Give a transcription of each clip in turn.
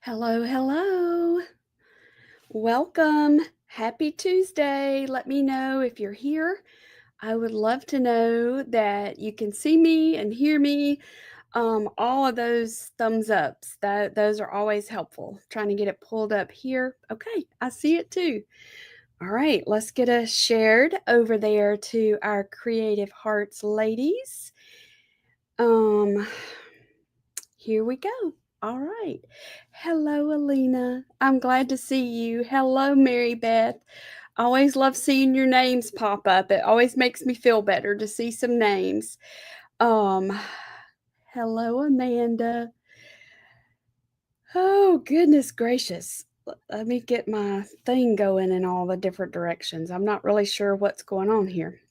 Hello, hello. Welcome. Happy Tuesday. Let me know if you're here. I would love to know that you can see me and hear me. All of those thumbs ups, those are always helpful. Trying to get it pulled up here. Okay, I see it too. All right, let's get us shared over there to our Creative Hearts ladies. Um, Here we go. All right. Hello, Alina. I'm glad to see you. Hello, Mary Beth. Always love seeing your names pop up. It always makes me feel better to see some names. Um, Hello, Amanda. Oh, goodness gracious. Let me get my thing going in all the different directions. I'm not really sure what's going on here.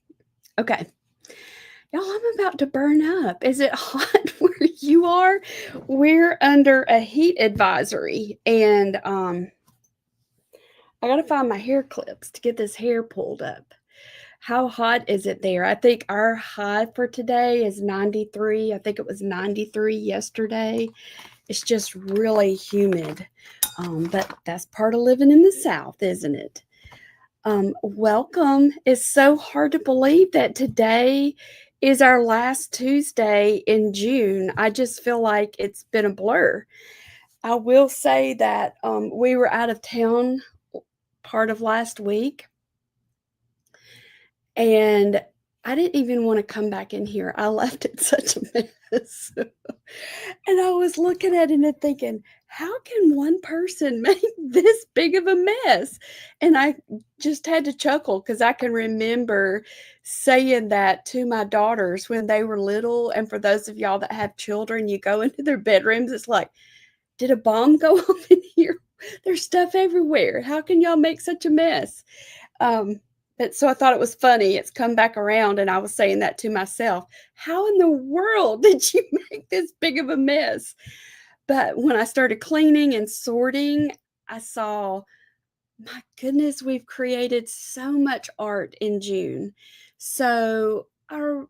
Okay. Y'all, I'm about to burn up. Is it hot where you are? We're under a heat advisory, and I gotta find my hair clips to get this hair pulled up. How hot is it there? I think our high for today is 93. I think it was 93 yesterday. It's just really humid. But that's part of living in the South, isn't it? Welcome. It's so hard to believe that today is our last Tuesday in June. I just feel like it's been a blur. I will say that we were out of town part of last week, and I didn't even want to come back in here. I left it such a mess. And I was looking at it and thinking, how can one person make this big of a mess? And I just had to chuckle because I can remember saying that to my daughters when they were little. And for those of y'all that have children, you go into their bedrooms, it's like, did a bomb go off in here? There's stuff everywhere. How can y'all make such a mess? But so I thought it was funny. It's come back around, and I was saying that to myself. How in the world did you make this big of a mess? But when I started cleaning and sorting, I saw, my goodness, we've created so much art in June. So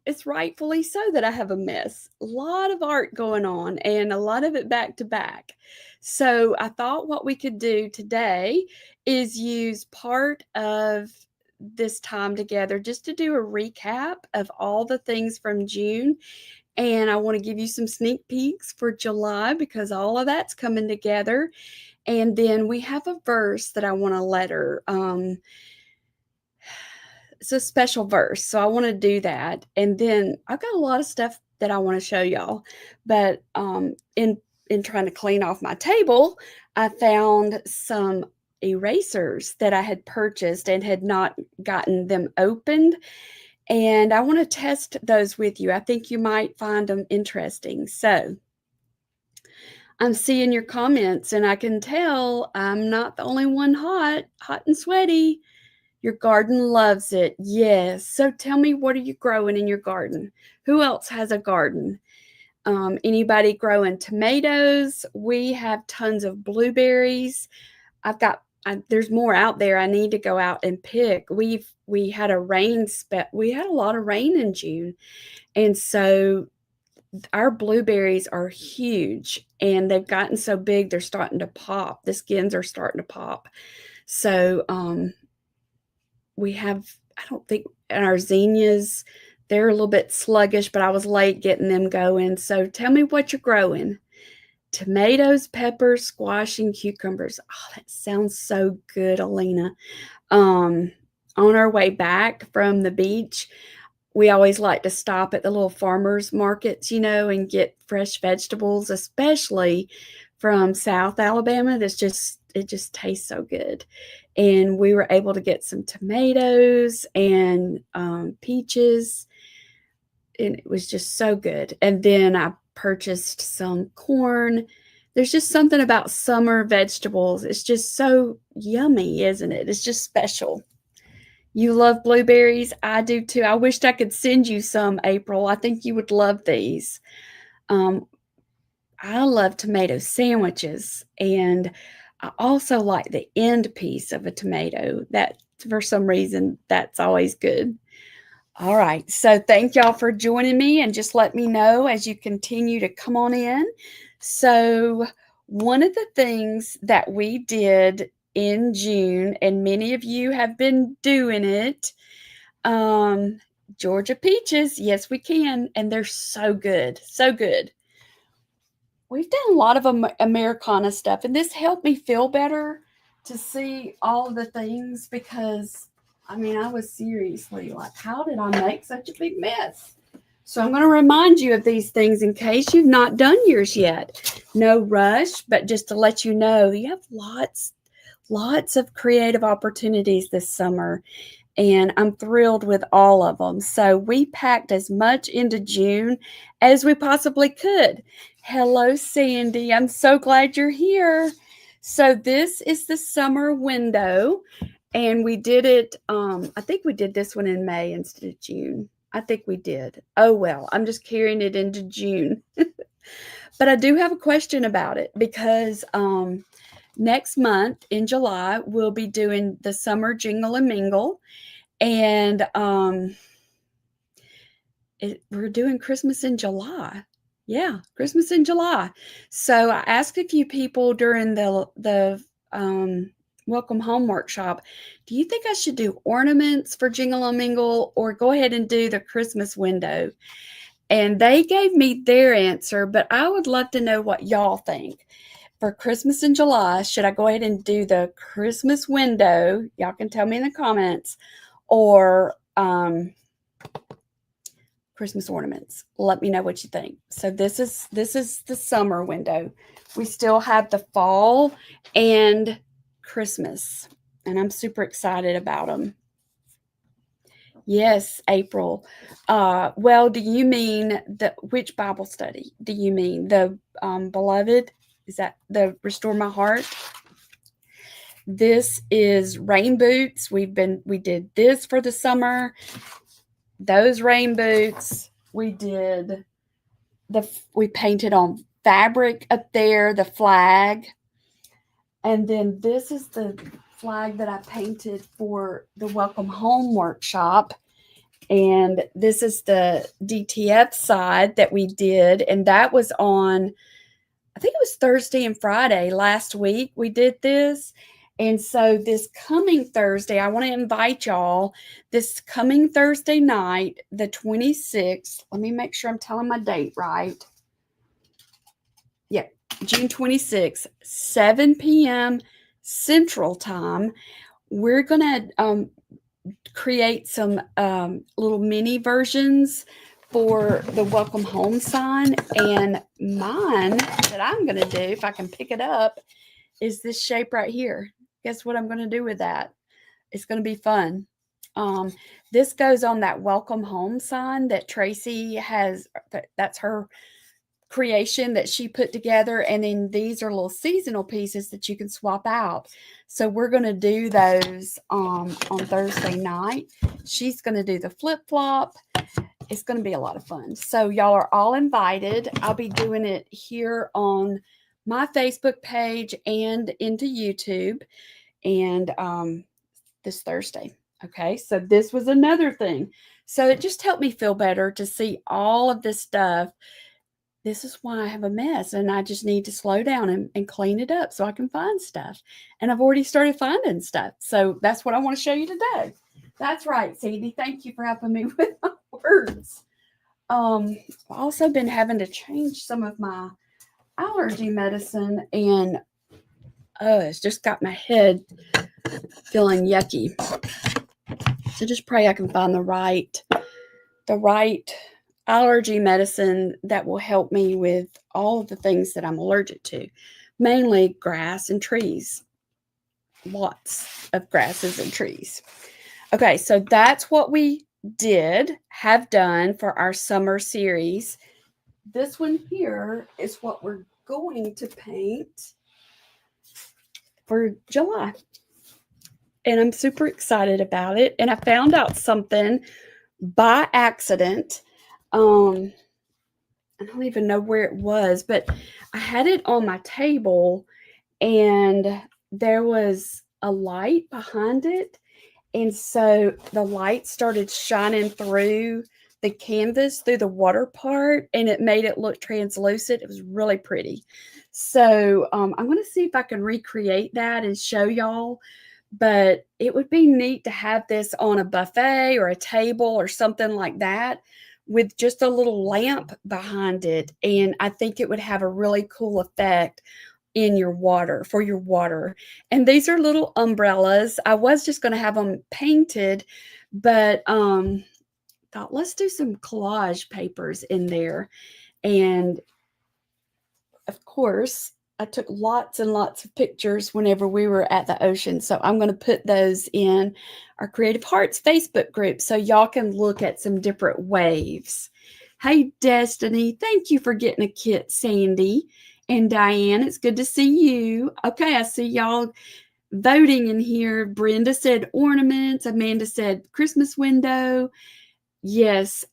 it's rightfully so that I have a mess. A lot of art going on and a lot of it back to back. So I thought what we could do today is use part of this time together just to do a recap of all the things from June. And I want to give you some sneak peeks for July because all of that's coming together. And then we have a verse that I want to letter. It's a special verse, so I want to do that. And then I've got a lot of stuff that I want to show y'all. But in trying to clean off my table, I found some erasers that I had purchased and had not gotten them opened. And I want to test those with you. I think you might find them interesting. So I'm seeing your comments, and I can tell I'm not the only one hot and sweaty. Your garden loves it. Yes. So tell me, what are you growing in your garden? Who else has a garden? Anybody growing tomatoes? We have tons of blueberries. There's more out there. I need to go out and pick. We had a we had a lot of rain in June. And so our blueberries are huge, and they've gotten so big they're starting to pop. The skins are starting to pop. So we have, I don't think, and our zinnias, they're a little bit sluggish, but I was late getting them going. So tell me what you're growing. Tomatoes, peppers, squash, and cucumbers. Oh, that sounds so good, Alina. On our way back from the beach, we always like to stop at the little farmers markets, and get fresh vegetables, especially from South Alabama. It just tastes so good. And we were able to get some tomatoes and peaches, and it was just so good. And then I purchased some corn. There's just something about summer vegetables. It's just so yummy, isn't it? It's just special. You love blueberries? I do too. I wished I could send you some, April. I think you would love these. Um, I love tomato sandwiches, and I also like the end piece of a tomato. That, for some reason, that's always good. All right. So thank y'all for joining me, and just let me know as you continue to come on in. So One of the things that we did in June, and many of you have been doing it, Georgia peaches, yes, we can, and they're so good, so good. We've done a lot of Americana stuff, and this helped me feel better to see all of the things because, I mean, I was seriously like, how did I make such a big mess? So I'm going to remind you of these things in case you've not done yours yet. No rush, but just to let you know, you have lots of creative opportunities this summer, and I'm thrilled with all of them. So we packed as much into June as we possibly could. Hello, Sandy. I'm so glad you're here. So this is the summer window, and we did it, I think we did this one in May instead of June. I think we did. Oh, well, I'm just carrying it into June. But I do have a question about it because next month in July, we'll be doing the summer jingle and mingle. And we're doing Christmas in July. Yeah, Christmas in July. So I asked a few people during the welcome home workshop, do you think I should do ornaments for Jingle and Mingle or go ahead and do the Christmas window? And they gave me their answer, but I would love to know what y'all think. For Christmas in July, should I go ahead and do the Christmas window? Y'all can tell me in the comments, or Christmas ornaments. Let me know what you think. So this is the summer window. We still have the fall and Christmas, and I'm super excited about them. Yes, April. Well, do you mean which Bible study? Do you mean the beloved? Is that the Restore My Heart? This is rain boots. We did this for the summer. Those rain boots. We painted on fabric up there, the flag. And then this is the flag that I painted for the Welcome Home workshop. And this is the DTF side that we did. And that was on, I think it was Thursday and Friday last week we did this. And so this coming Thursday, I want to invite y'all this coming Thursday night, the 26th. Let me make sure I'm telling my date right. Yep, June 26th, 7 p.m. Central Time. We're going to create some little mini versions for the welcome home sign, and mine that I'm going to do, if I can pick it up, is this shape right here. Guess what I'm going to do with that? It's going to be fun. This goes on that welcome home sign that Tracy has. That's her creation that she put together, and then these are little seasonal pieces that you can swap out. So we're going to do those on Thursday night. She's going to do the flip-flop. It's going to be a lot of fun. So y'all are all invited. I'll be doing it here on my Facebook page and into YouTube, and this Thursday. Okay, so this was another thing. So it just helped me feel better to see all of this stuff. This is why I have a mess, and I just need to slow down and clean it up so I can find stuff. And I've already started finding stuff. So that's what I want to show you today. That's right, Sandy. Thank you for helping me with my words. I've also been having to change some of my allergy medicine, and it's just got my head feeling yucky. So just pray I can find the right allergy medicine that will help me with all of the things that I'm allergic to, mainly grass and trees. Lots of grasses and trees. Okay, so that's what we have done for our summer series. This one here is what we're going to paint for July. And I'm super excited about it. And I found out something by accident. I don't even know where it was, but I had it on my table and there was a light behind it. And so the light started shining through the canvas through the water part, and it made it look translucent. It was really pretty. So I'm going to see if I can recreate that and show y'all. But it would be neat to have this on a buffet or a table or something like that with just a little lamp behind it. And I think it would have a really cool effect in your water, for your water. And these are little umbrellas. I was just going to have them painted, but thought let's do some collage papers in there. And of course, I took lots and lots of pictures whenever we were at the ocean. So I'm going to put those in our Creative Hearts Facebook group so y'all can look at some different waves. Hey, Destiny, thank you for getting a kit, Sandy. And Diane, it's good to see you. Okay, I see y'all voting in here. Brenda said ornaments. Amanda said Christmas window. Yes,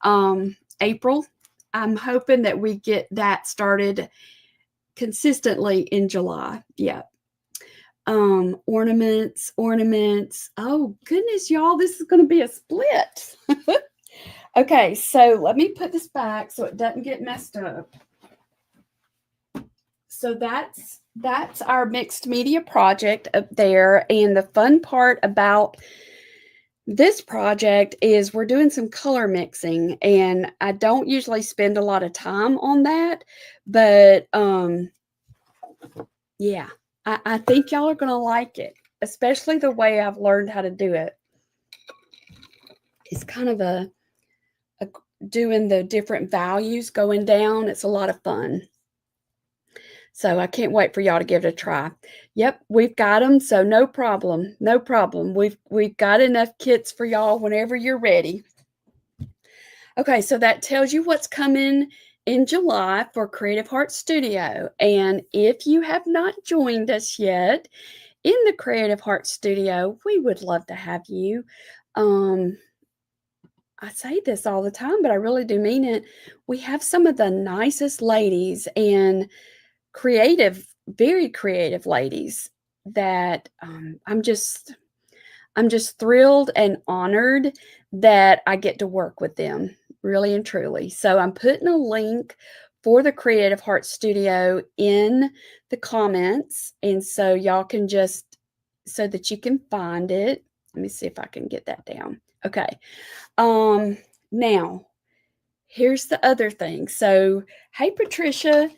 April, I'm hoping that we get that started consistently in July. Yeah. Ornaments. Oh, goodness, y'all, this is going to be a split. Okay, so let me put this back so it doesn't get messed up. So that's our mixed media project up there. And the fun part about this project is we're doing some color mixing, and I don't usually spend a lot of time on that, but yeah, I think y'all are going to like it, especially the way I've learned how to do it. It's kind of a doing the different values going down. It's a lot of fun. So I can't wait for y'all to give it a try. Yep, we've got them, so no problem. No problem. We've got enough kits for y'all whenever you're ready. Okay, so that tells you what's coming in July for Creative Hearts Studio. And if you have not joined us yet in the Creative Hearts Studio, we would love to have you. I say this all the time, but I really do mean it. We have some of the nicest ladies and very creative ladies that I'm just thrilled and honored that I get to work with them, really and truly. So I'm putting a link for the Creative Hearts Studio in the comments, and so y'all can so that you can find it. Let me see if I can get that down. Okay. Now, here's the other thing. So, hey, Patricia,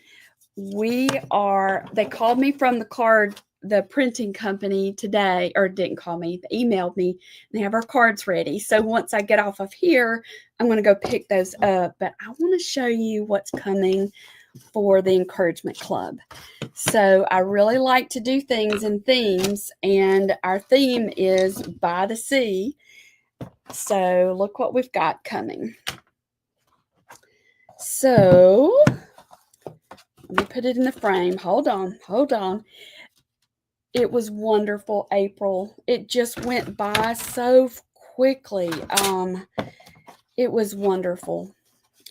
they called me from the printing company today, or didn't call me, they emailed me, and they have our cards ready. So once I get off of here, I'm going to go pick those up, but I want to show you what's coming for the Encouragement Club. So I really like to do things in themes, and our theme is by the sea. So look what we've got coming. So let me put it in the frame. Hold on. It was wonderful, April. It just went by so quickly. It was wonderful.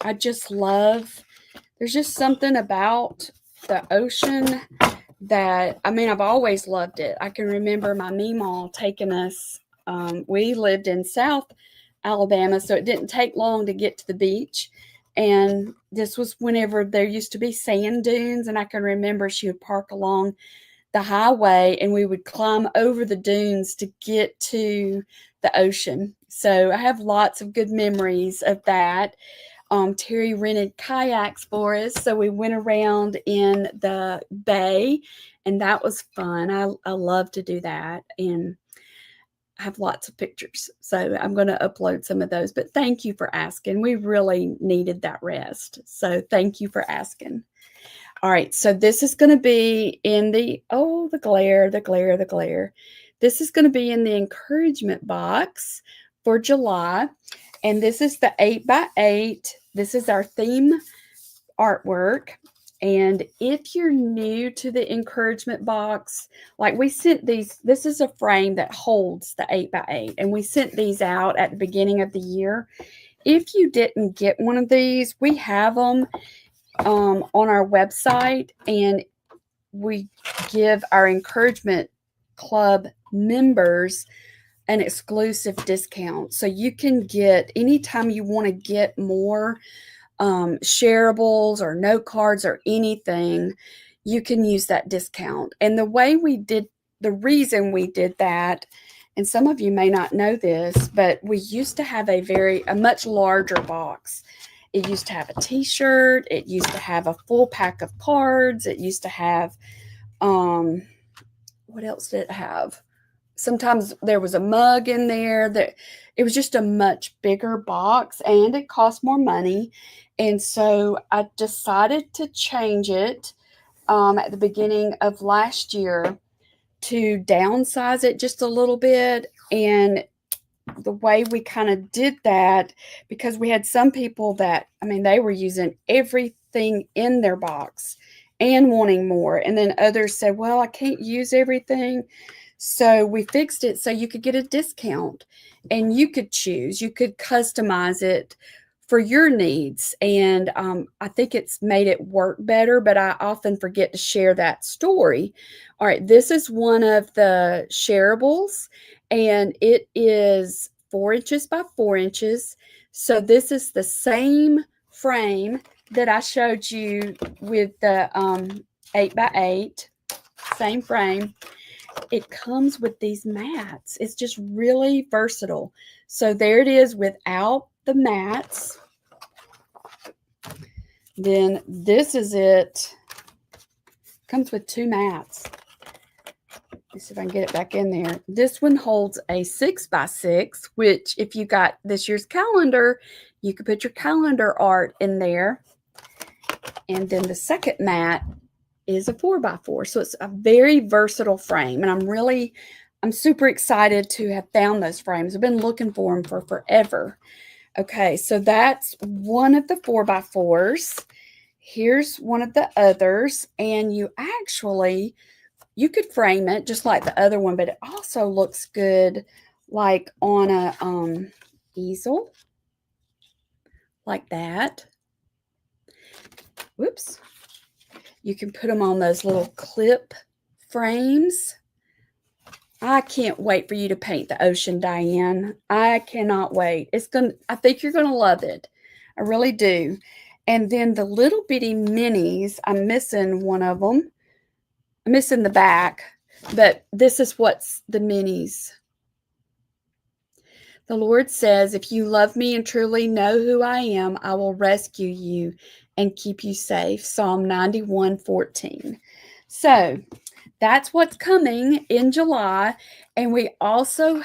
There's just something about the ocean that, I've always loved it. I can remember my meemaw taking us, we lived in South Alabama, so it didn't take long to get to the beach. And this was whenever there used to be sand dunes, and I can remember she would park along the highway and we would climb over the dunes to get to the ocean. So I have lots of good memories of that. Terry rented kayaks for us, so we went around in the bay, and that was fun. I love to do that, and I have lots of pictures, so I'm going to upload some of those. But thank you for asking. We really needed that rest, so thank you for asking. All right, so this is going to be in the glare. This is going to be in the encouragement box for July, and this is the 8x8. This is our theme artwork. And if you're new to the encouragement box, like we sent these, this is a frame that holds the 8x8, and we sent these out at the beginning of the year. If you didn't get one of these, we have them on our website, and we give our encouragement club members an exclusive discount. So you can get, anytime you want to get more shareables or note cards or anything, you can use that discount. And the reason we did that, and some of you may not know this, but we used to have a much larger box. It used to have a t-shirt. It used to have a full pack of cards. It used to have, what else did it have? Sometimes there was a mug in there. That it was just a much bigger box, and it cost more money. And so I decided to change it at the beginning of last year to downsize it just a little bit. And the way we kind of did that, because we had some people that, they were using everything in their box and wanting more. And then others said, well, I can't use everything. So we fixed it so you could get a discount, and you could choose, you could customize it for your needs. And I think it's made it work better, but I often forget to share that story. All right, this is one of the shareables, and it is 4 inches by 4 inches. So this is the same frame that I showed you with the 8 by 8, same frame. It comes with these mats. It's just really versatile. So there it is without the mats. Then this is it. Comes with 2 mats. Let's see if I can get it back in there. This one holds a 6 by 6, which if you got this year's calendar, you could put your calendar art in there. And then the second mat is a 4 by 4. So it's a very versatile frame. And I'm super excited to have found those frames. I've been looking for them for forever. Okay, so that's one of the 4 by 4s. Here's one of the others. And you could frame it just like the other one, but it also looks good like on a easel, like that. Whoops. You can put them on those little clip frames. I can't wait for you to paint the ocean, Diane. I cannot wait. I think you're gonna love it. I really do. And then the little bitty minis, I'm missing one of them. I'm missing the back, but this is what's the minis. The Lord says, if you love me and truly know who I am, I will rescue you and keep you safe. Psalm 91:14. So that's what's coming in July. And we also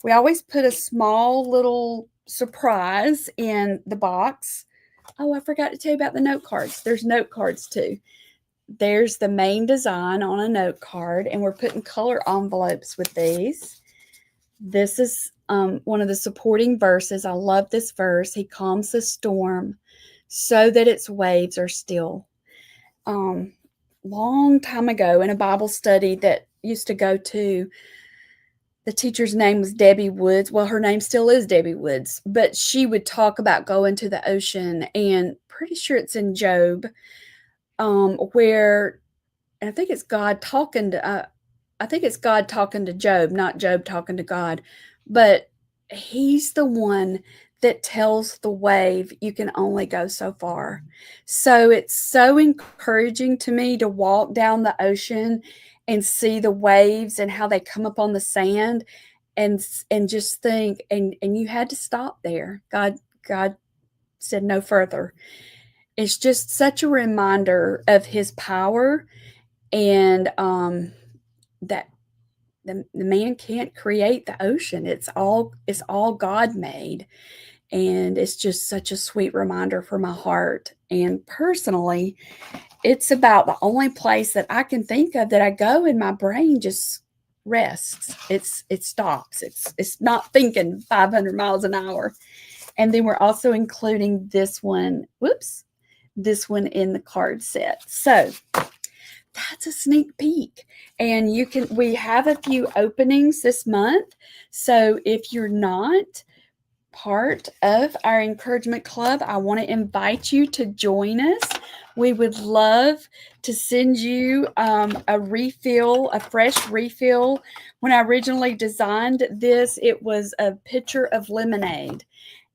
we always put a small little surprise in the box. Oh, I forgot to tell you about the note cards. There's note cards too. There's the main design on a note card, and we're putting color envelopes with these. This is one of the supporting verses. I love this verse. He calms the storm so that its waves are still. Long time ago in a Bible study that used to go to, the teacher's name was Debbie Woods. Well, her name still is Debbie Woods, but she would talk about going to the ocean, and pretty sure it's in Job, where I think it's God talking to Job, not Job talking to God, but he's the one that tells the wave you can only go so far. So it's so encouraging to me to walk down the ocean and see the waves and how they come up on the sand, and just think, and you had to stop there. God said no further. It's just such a reminder of his power, and that the man can't create the ocean. It's all God made. And it's just such a sweet reminder for my heart. And personally, it's about the only place that I can think of that I go and my brain just rests. It stops. It's not thinking 500 miles an hour. And then we're also including this one in the card set. So that's a sneak peek. And we have a few openings this month. So if you're not part of our encouragement club, I want to invite you to join us. We would love to send you a refill, a fresh refill. When I originally designed this, it was a pitcher of lemonade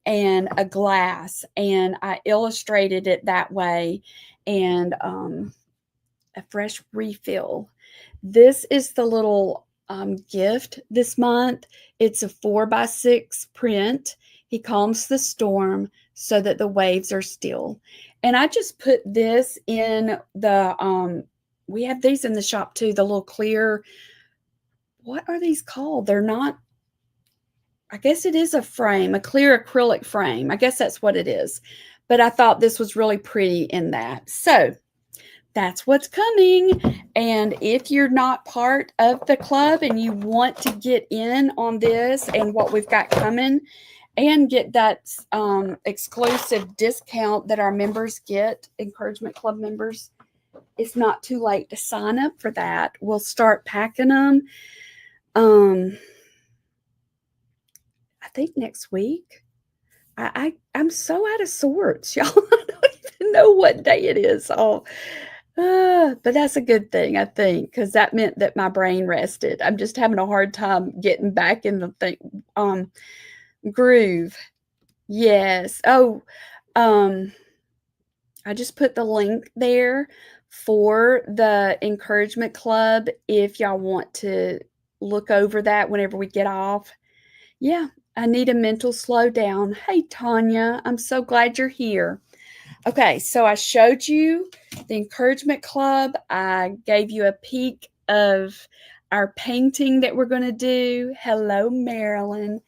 and a glass, and I illustrated it that way, and a fresh refill. This is the little gift this month. It's a 4x6 print. He calms the storm so that the waves are still. And I just put this in the, we have these in the shop too, the little clear, what are these called? They're not, I guess it is a frame, a clear acrylic frame. I guess that's what it is. But I thought this was really pretty in that. So that's what's coming. And if you're not part of the club and you want to get in on this and what we've got coming and get that exclusive discount that our members get, Encouragement Club members, it's not too late to sign up for that. We'll start packing them. I think next week. I'm so out of sorts, y'all. I don't even know what day it is. But that's a good thing, I think, because that meant that my brain rested. I'm just having a hard time getting back in the groove. Yes. Oh, I just put the link there for the encouragement club if y'all want to look over that whenever we get off. Yeah, I need a mental slowdown. Hey, Tanya, I'm so glad you're here. Okay, so I showed you the encouragement club. I gave you a peek of our painting that we're going to do. Hello, Marilyn.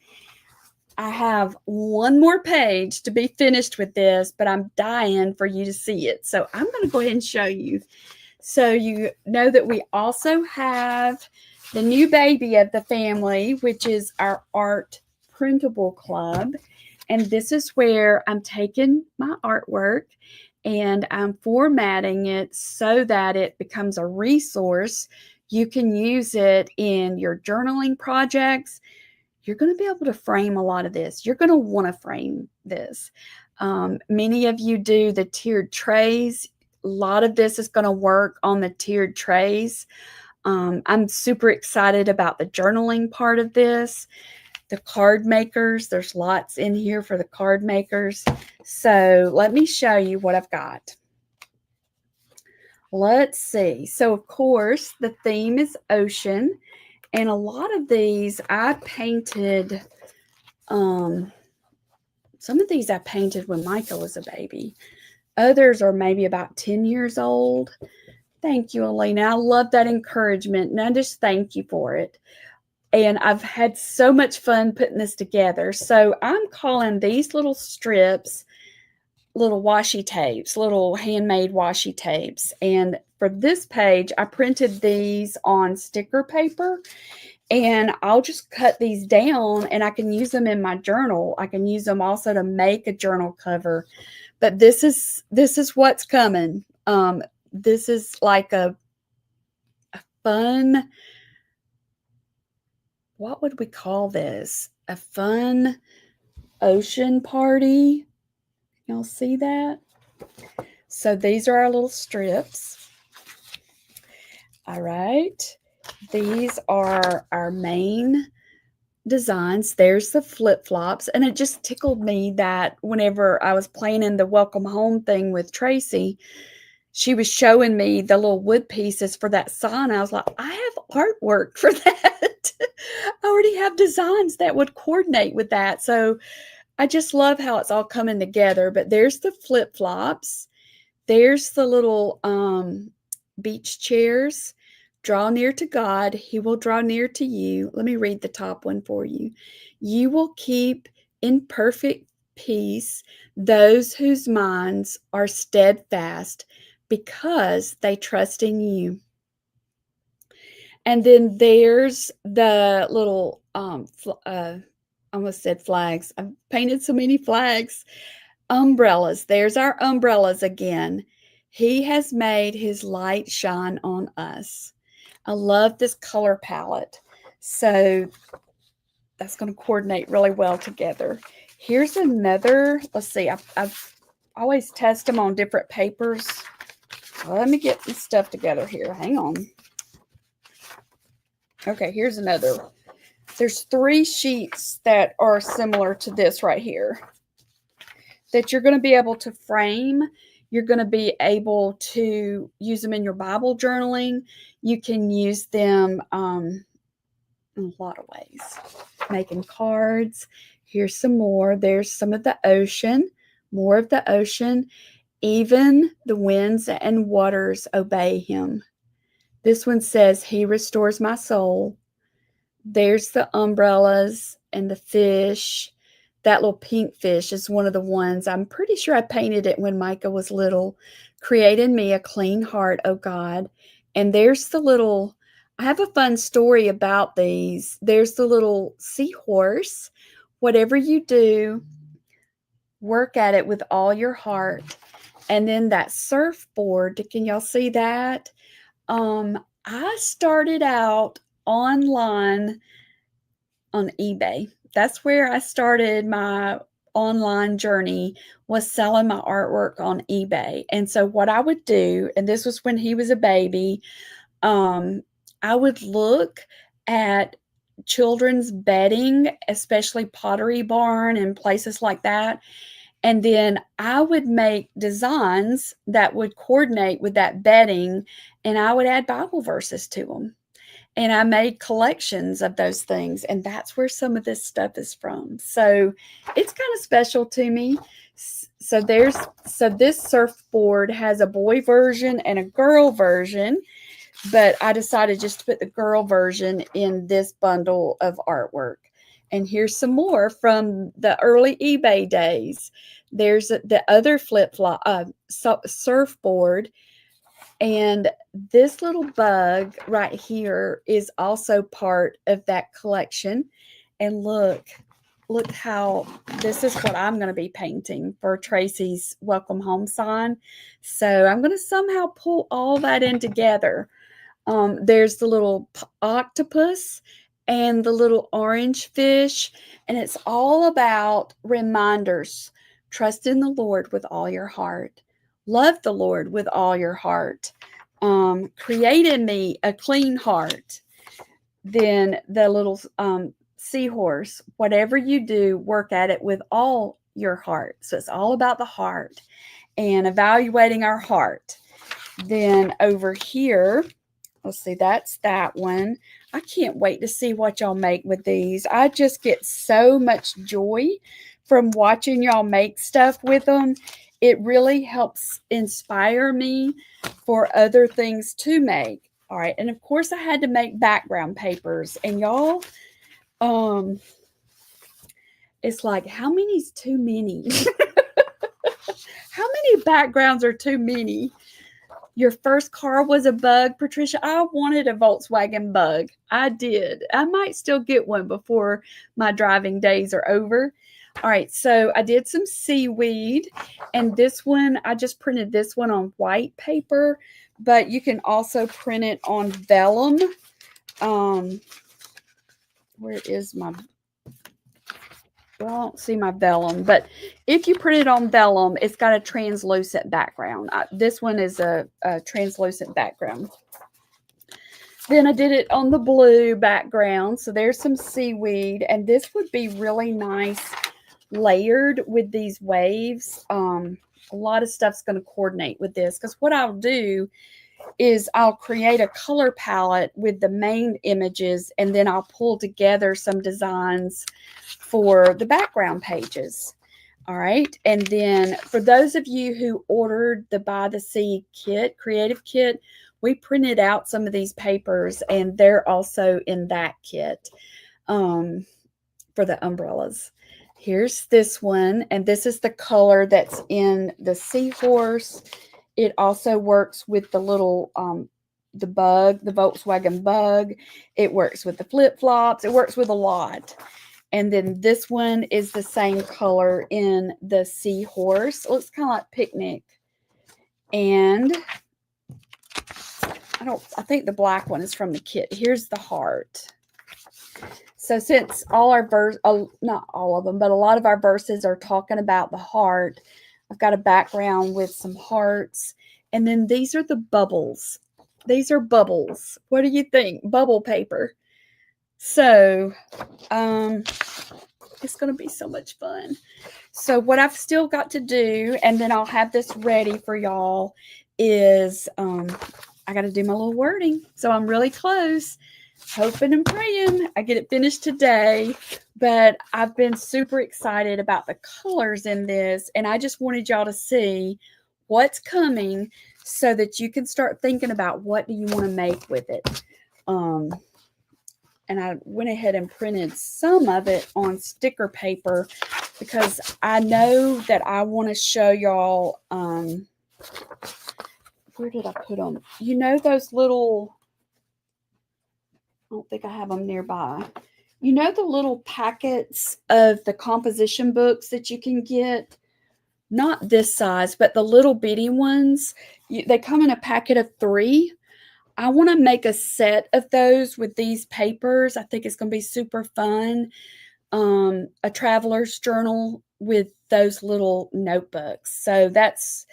I have one more page to be finished with this, but I'm dying for you to see it. So I'm going to go ahead and show you. So you know that we also have the new baby of the family, which is our art printable club. And this is where I'm taking my artwork and I'm formatting it so that it becomes a resource. You can use it in your journaling projects. You're going to be able to frame a lot of this. You're going to want to frame this. Many of you do the tiered trays. A lot of this is going to work on the tiered trays. I'm super excited about the journaling part of this. The card makers, there's lots in here for the card makers. So let me show you what I've got. Let's see. So of course, the theme is ocean. And a lot of these I painted, some of these I painted when Micah was a baby. Others are maybe about 10 years old. Thank you, Elena. I love that encouragement. And I just thank you for it. And I've had so much fun putting this together. So I'm calling these little strips little washi tapes, little handmade washi tapes. And for this page, I printed these on sticker paper. And I'll just cut these down and I can use them in my journal. I can use them also to make a journal cover. But this is what's coming. This is like a fun, what would we call this? A fun ocean party. Y'all see that? So these are our little strips. All right. These are our main designs. There's the flip-flops. And it just tickled me that whenever I was planning the welcome home thing with Tracy, she was showing me the little wood pieces for that sign. I was like, I have artwork for that. I already have designs that would coordinate with that. So I just love how it's all coming together. But there's the flip-flops. There's the little beach chairs. Draw near to God. He will draw near to you. Let me read the top one for you. You will keep in perfect peace those whose minds are steadfast because they trust in you. And then there's the little, I almost said flags. I've painted so many flags. Umbrellas. There's our umbrellas again. He has made his light shine on us. I love this color palette. So that's going to coordinate really well together. Here's another, let's see, I've always test them on different papers. Well, let me get this stuff together here. Hang on. Okay, here's another. There's 3 sheets that are similar to this right here that you're going to be able to frame. You're going to be able to use them in your Bible journaling. You can use them in a lot of ways. Making cards. Here's some more. There's some of the ocean. More of the ocean. Even the winds and waters obey him. This one says, he restores my soul. There's the umbrellas and the fish. That little pink fish is one of the ones. I'm pretty sure I painted it when Micah was little. Create in me a clean heart, O God. And there's the little, I have a fun story about these. There's the little seahorse. Whatever you do, work at it with all your heart. And then that surfboard, can y'all see that? I started out online on eBay. That's where I started my online journey, was selling my artwork on eBay. And so what I would do, and this was when he was a baby, I would look at children's bedding, especially Pottery Barn and places like that. And then I would make designs that would coordinate with that bedding, and I would add Bible verses to them. And I made collections of those things, and that's where some of this stuff is from. So it's kind of special to me. So this surfboard has a boy version and a girl version, but I decided just to put the girl version in this bundle of artwork. And here's some more from the early eBay days. There's the other flip-flop surfboard. And this little bug right here is also part of that collection. And look how, this is what I'm going to be painting for Tracy's welcome home sign. So I'm going to somehow pull all that in together. There's the little octopus and the little orange fish, and it's all about reminders. Trust in the Lord with all your heart. Love the Lord with all your heart. Create in me a clean heart. Then the little seahorse. Whatever you do, work at it with all your heart. So it's all about the heart and evaluating our heart. Then over here, let's see, that's that one. I can't wait to see what y'all make with these. I just get so much joy from watching y'all make stuff with them. It really helps inspire me for other things to make. All right. And of course I had to make background papers, and y'all, it's like, how many is too many? How many backgrounds are too many? Your first car was a Bug, Patricia. I wanted a Volkswagen Bug. I did. I might still get one before my driving days are over. All right, so I did some seaweed, and this one, I just printed this one on white paper, but you can also print it on vellum. Where is my, well, I don't see my vellum, but if you print it on vellum, it's got a translucent background. This one is a translucent background. Then I did it on the blue background, so there's some seaweed, and this would be really nice layered with these waves. A lot of stuff's going to coordinate with this, because what I'll do is I'll create a color palette with the main images, and then I'll pull together some designs for the background pages. All right. And then for those of you who ordered the By the Sea kit, creative kit, we printed out some of these papers, and they're also in that kit for the umbrellas. Here's this one, and this is the color that's in the seahorse. It also works with the little, the bug, the Volkswagen Bug. It works with the flip-flops. It works with a lot. And then this one is the same color in the seahorse. It looks kind of like picnic. And I think the black one is from the kit. Here's the heart. So since all our not all of them, but a lot of our verses are talking about the heart, I've got a background with some hearts. And then these are the bubbles. These are bubbles. What do you think? Bubble paper. So it's going to be so much fun. So what I've still got to do, and then I'll have this ready for y'all, is I got to do my little wording. So I'm really close, hoping and praying I get it finished today. But I've been super excited about the colors in this, and I just wanted y'all to see what's coming so that you can start thinking about what do you want to make with it. And I went ahead and printed some of it on sticker paper because I know that I want to show y'all, where did I put them? You know those little, I don't think I have them nearby. You know the little packets of the composition books that you can get? Not this size, but the little bitty ones. They come in a packet of 3. I want to make a set of those with these papers. I think it's going to be super fun. A traveler's journal with those little notebooks. So that's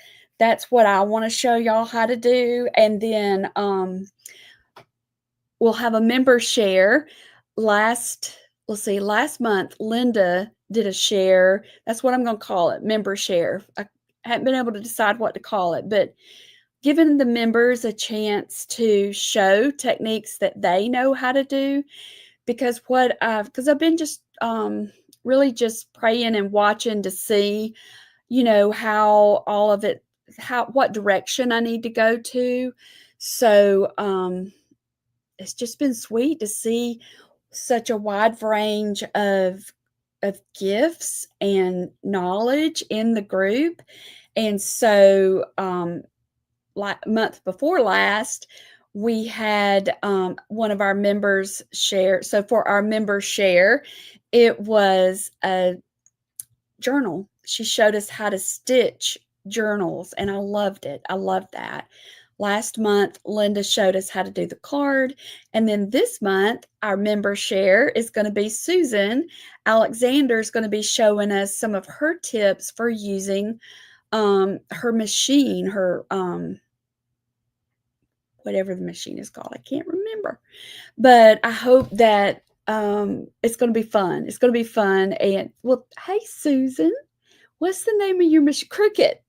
what I want to show y'all how to do. And then we'll have a member share. Last month, Linda did a share. That's what I'm going to call it, member share. I haven't been able to decide what to call it, but giving the members a chance to show techniques that they know how to do, because I've been just really just praying and watching to see, how all of it, what direction I need to go to. So it's just been sweet to see such a wide range of gifts and knowledge in the group. And so month before last, we had one of our members share. So for our member share, it was a journal. She showed us how to stitch journals, and I loved it. I loved that. Last month, Linda showed us how to do the card. And then this month, our member share is going to be Susan. Alexander is going to be showing us some of her tips for using her machine, her whatever the machine is called. I can't remember. But I hope that it's going to be fun. It's going to be fun. And, well, hey, Susan, what's the name of your machine? Cricket.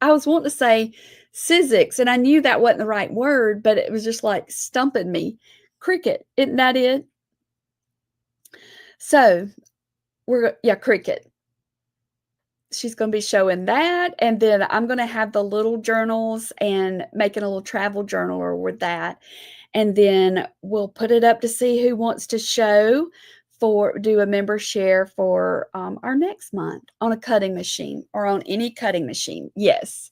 I was wanting to say Sizzix, and I knew that wasn't the right word, but it was just like stumping me. Cricket. Isn't that it? So, Cricket. She's going to be showing that, and then I'm going to have the little journals and making a little travel journal with that. And then we'll put it up to see who wants to do a member share for our next month on a cutting machine or on any cutting machine. Yes.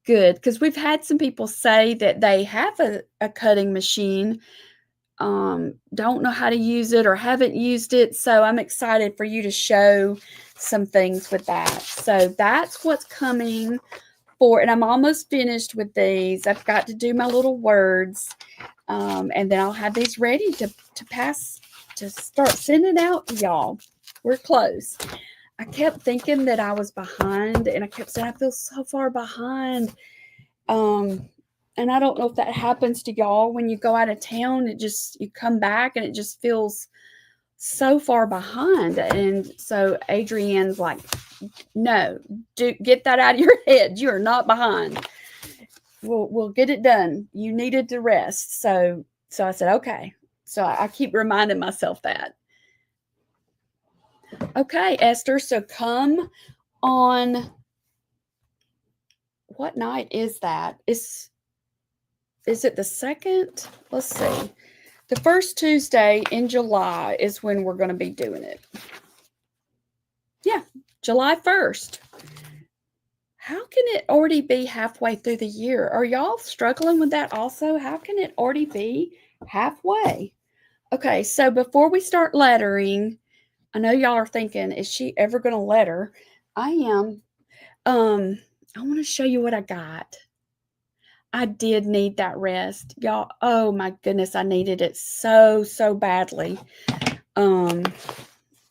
Good. Because we've had some people say that they have a cutting machine, don't know how to use it or haven't used it. So I'm excited for you to show some things with that. So that's what's coming and I'm almost finished with these. I've got to do my little words. And then I'll have these ready to start sending out to y'all. We're close. I kept thinking that I was behind, and I kept saying I feel so far behind. And I don't know if that happens to y'all when you go out of town. You come back and it just feels so far behind. And so Adrienne's like, no, get that out of your head. You are not behind. We'll get it done. You needed to rest. So I said, okay. So I keep reminding myself that. Okay, Esther. So come on. What night is that? Is it the 2nd? Let's see. The first Tuesday in July is when we're going to be doing it. Yeah, July 1st. How can it already be halfway through the year? Are y'all struggling with that also? How can it already be halfway? Okay, so before we start lettering, I know y'all are thinking, is she ever going to letter? I am. I want to show you what I got. I did need that rest. Y'all, oh my goodness, I needed it so badly. And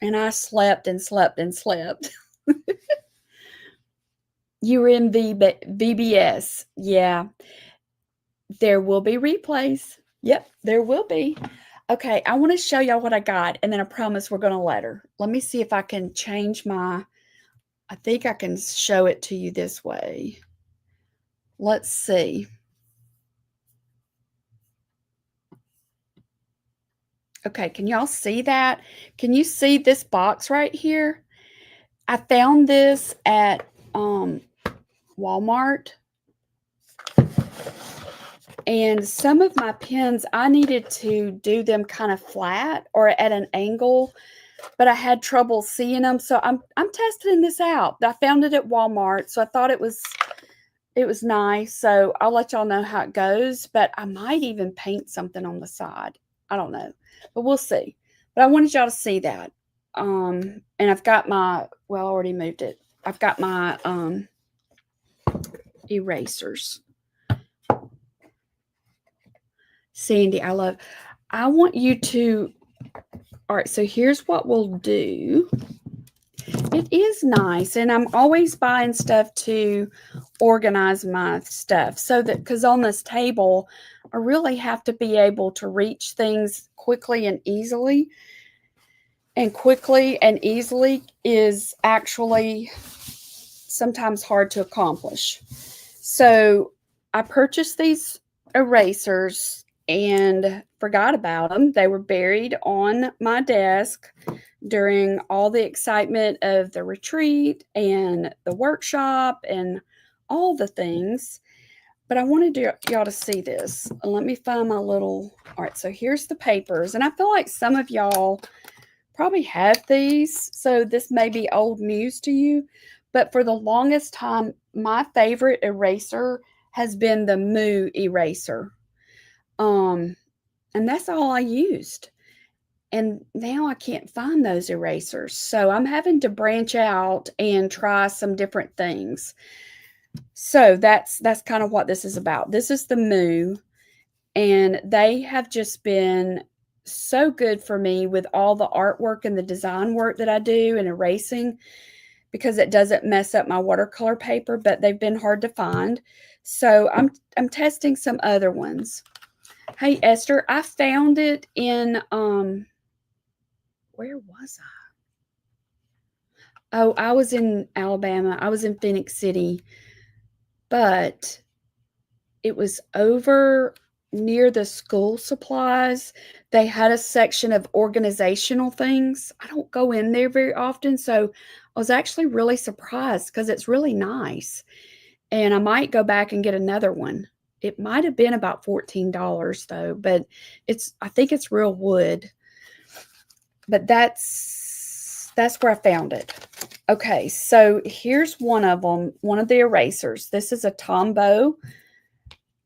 I slept and slept and slept. You were in VBS. Yeah. There will be replays. Yep, there will be. Okay, I want to show y'all what I got, and then I promise we're going to let her. Let me see if I can change my, I think I can show it to you this way. Let's see. Okay, can y'all see that? Can you see this box right here? I found this at Walmart. And some of my pins, I needed to do them kind of flat or at an angle, but I had trouble seeing them. So I'm testing this out. I found it at Walmart, so I thought it was nice. So I'll let y'all know how it goes, but I might even paint something on the side. I don't know, but we'll see. But I wanted y'all to see that. And I've got my, well, I already moved it. I've got my erasers. Sandy, I want you to, all right, so here's what we'll do. It is nice, and I'm always buying stuff to organize my stuff so that, because on this table, I really have to be able to reach things quickly and easily. And quickly and easily is actually sometimes hard to accomplish. So I purchased these erasers and forgot about them. They were buried on my desk during all the excitement of the retreat and the workshop and all the things. But I wanted y'all to see this. Let me find my little, all right, so here's the papers. And I feel like some of y'all probably have these, so this may be old news to you. But for the longest time, my favorite eraser has been the Moo eraser. And that's all I used. And now I can't find those erasers. So I'm having to branch out and try some different things. So that's kind of what this is about. This is the Moo, and they have just been so good for me with all the artwork and the design work that I do and erasing, because it doesn't mess up my watercolor paper, but they've been hard to find. So I'm testing some other ones. Hey, Esther, I found it in, where was I? Oh, I was in Alabama. I was in Phoenix City, but it was over near the school supplies. They had a section of organizational things. I don't go in there very often, so I was actually really surprised because it's really nice. And I might go back and get another one. It might have been about $14 though, but I think it's real wood. But that's where I found it. Okay, so here's one of them, one of the erasers. This is a Tombow.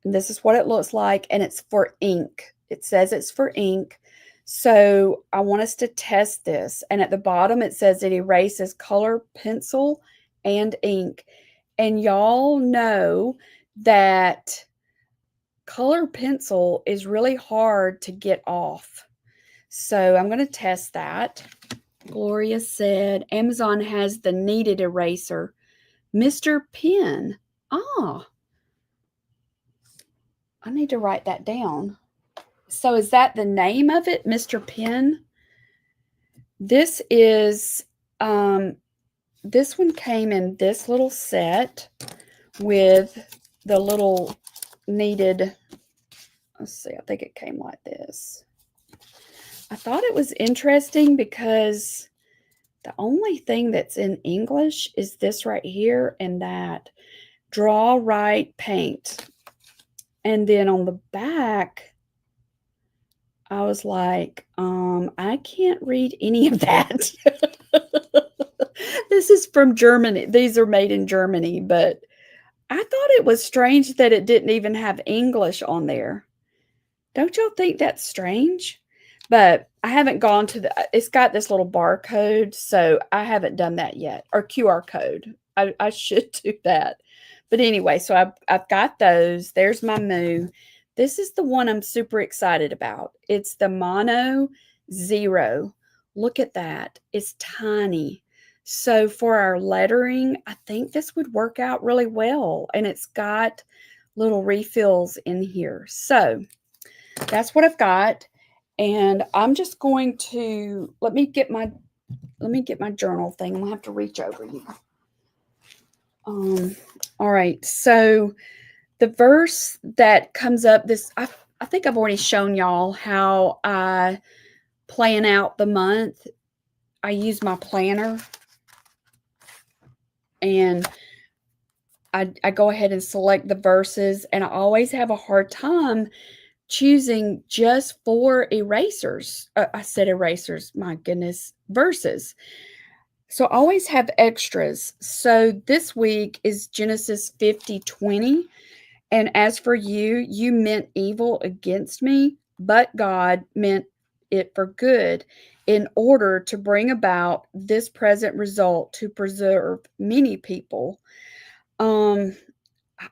And this is what it looks like, and it's for ink. It says it's for ink. So I want us to test this. And at the bottom, it says it erases color pencil and ink. And y'all know that color pencil is really hard to get off. So I'm going to test that. Gloria said Amazon has the kneaded eraser. Mr. Pen. Ah. I need to write that down. So is that the name of it, Mr. Pen? This is, this one came in this little set with the little kneaded, let's see, I think it came like this. I thought it was interesting because the only thing that's in English is this right here and that. Draw, write, paint. And then on the back, I was like, I can't read any of that. This is from Germany. These are made in Germany, but I thought it was strange that it didn't even have English on there. Don't y'all think that's strange? But I haven't gone to it's got this little barcode, so I haven't done that yet, or QR code. I should do that. But anyway, so I've got those. There's my Moo. This is the one I'm super excited about. It's the Mono Zero. Look at that. It's tiny. So for our lettering, I think this would work out really well. And it's got little refills in here. So that's what I've got. And I'm just going to, let me get my journal thing. I'm gonna have to reach over you. All right. So the verse that comes up, I think I've already shown y'all how I plan out the month. I use my planner and I go ahead and select the verses, and I always have a hard time choosing just 4 erasers. I said erasers, my goodness, verses. So I always have extras. So this week is Genesis 50:20. And as for you, you meant evil against me, but God meant it for good in order to bring about this present result to preserve many people. I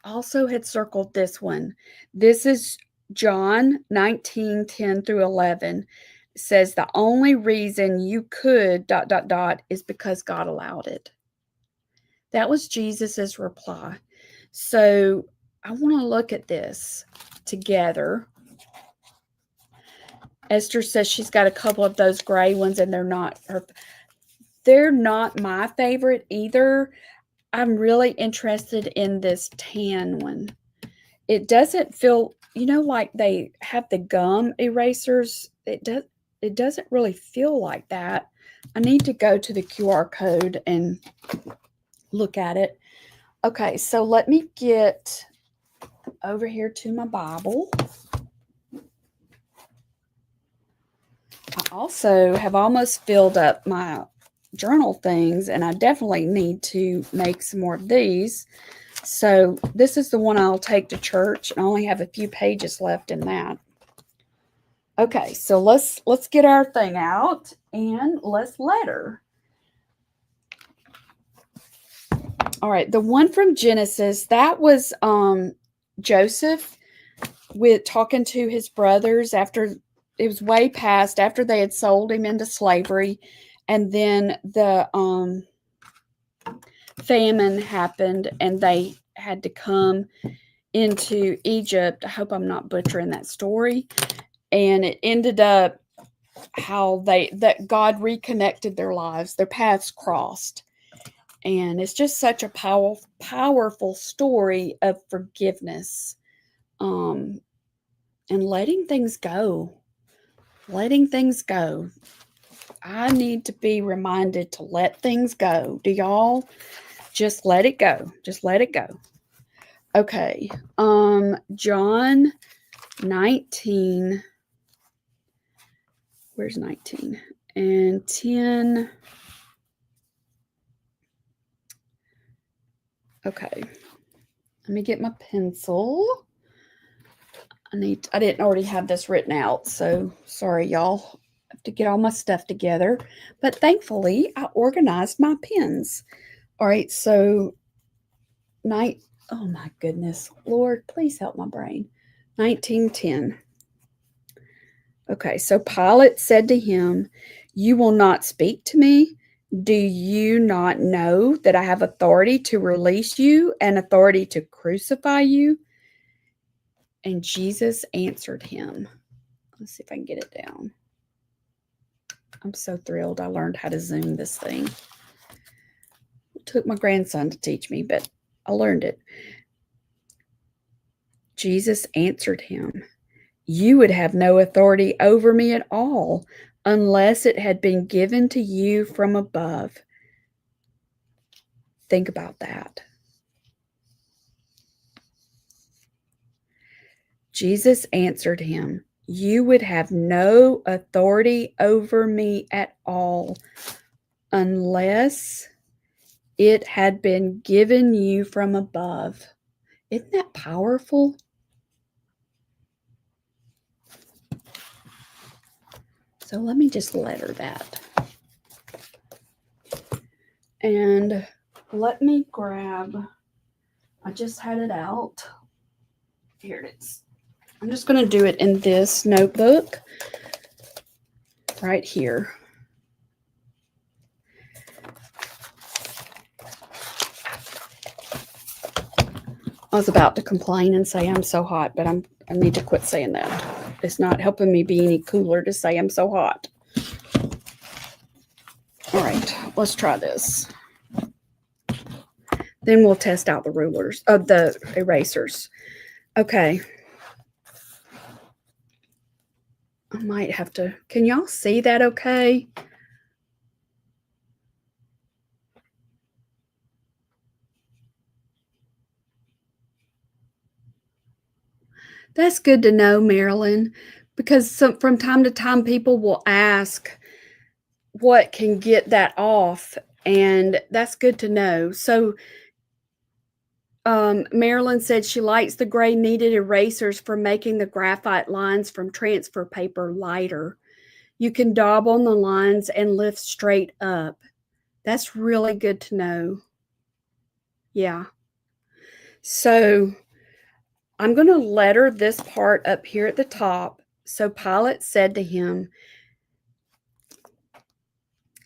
also had circled this one. This is John 19:10 through 11. It says the only reason you could ... is because God allowed it. That was Jesus's reply. So I want to look at this together. Esther says she's got a couple of those gray ones, and they're not my favorite either. I'm really interested in this tan one. It doesn't feel, like they have the gum erasers. It doesn't really feel like that. I need to go to the QR code and look at it. Okay, so let me get over here to my Bible. I also have almost filled up my journal things, and I definitely need to make some more of these. So this is the one I'll take to church. I only have a few pages left in that. Okay, so let's get our thing out and let's letter. All right, the one from Genesis, that was Joseph with talking to his brothers after it was way past after they had sold him into slavery, and then the famine happened and they had to come into Egypt. I hope I'm not butchering that story. And it ended up how that God reconnected their lives, their paths crossed. And it's just such a powerful story of forgiveness, and letting things go. Letting things go. I need to be reminded to let things go. Do y'all? Just let it go. Just let it go. Okay. John 19. Where's 19? And 10. Okay. Let me get my pencil. I didn't already have this written out, so sorry, y'all. I have to get all my stuff together. But thankfully, I organized my pens. All right, so oh my goodness. Lord, please help my brain. 19:10. Okay, so Pilate said to him, "You will not speak to me? Do you not know that I have authority to release you and authority to crucify you?" And Jesus answered him. Let's see if I can get it down. I'm so thrilled I learned how to Zoom this thing. It took my grandson to teach me, but I learned it. Jesus answered him, "You would have no authority over me at all unless it had been given to you from above." Think about that. Jesus answered him, "You would have no authority over me at all unless it had been given you from above." Isn't that powerful? So let me just letter that. And let me grab, I just had it out. Here it is. I'm just going to do it in this notebook right here. I was about to complain and say I'm so hot, but I need to quit saying that. It's not helping me be any cooler to say I'm so hot. All right, let's try this. Then we'll test out the rulers, the erasers. Okay. I might have to, can y'all see that okay? That's good to know, Marilyn, because from time to time people will ask what can get that off, and that's good to know. So Marilyn said she likes the gray kneaded erasers for making the graphite lines from transfer paper lighter. You can daub on the lines and lift straight up. That's really good to know. Yeah. So I'm going to letter this part up here at the top. So Pilate said to him,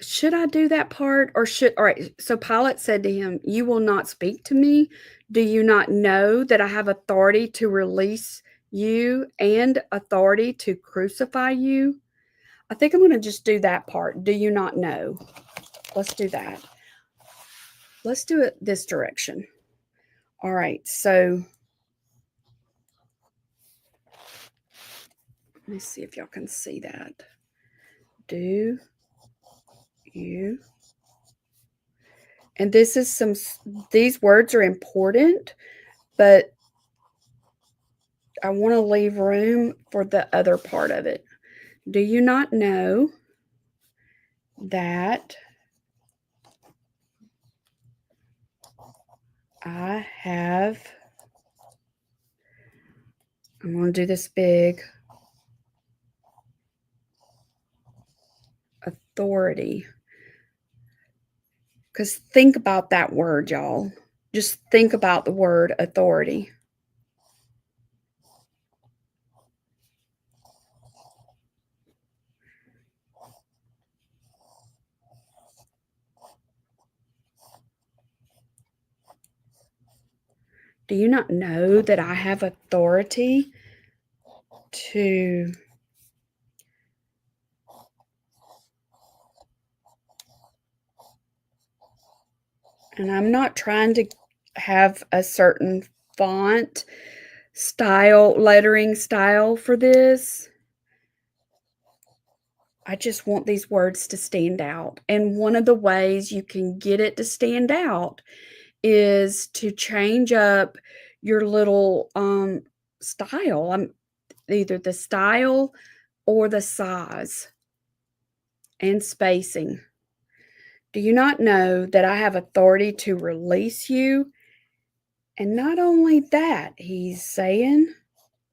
should I do that part or all right. So Pilate said to him, you will not speak to me. Do you not know that I have authority to release you and authority to crucify you? I think I'm going to just do that part. Do you not know? Let's do that. Let's do it this direction. All right. So let me see if y'all can see that. Do you? And this is these words are important, but I want to leave room for the other part of it. Do you not know that I'm going to do this big, authority. Because think about that word, y'all. Just think about the word authority. Do you not know that I have authority to and I'm not trying to have a certain font style, lettering style for this. I just want these words to stand out. And one of the ways you can get it to stand out is to change up your little style. Either the style or the size and spacing. Do you not know that I have authority to release you? And not only that, he's saying,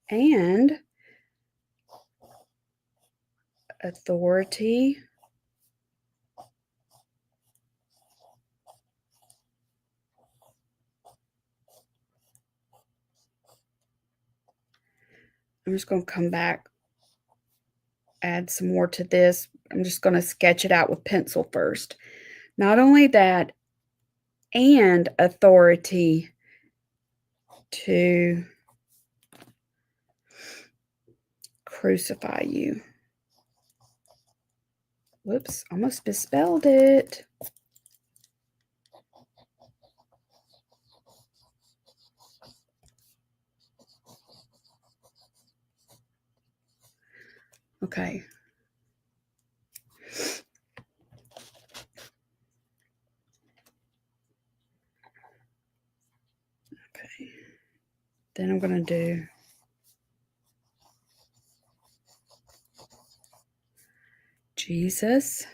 and authority I'm just going to come back, add some more to this. I'm just going to sketch it out with pencil first. Not only that, and authority to crucify you. Whoops, almost misspelled it. Okay. Okay. Then I'm going to do Jesus.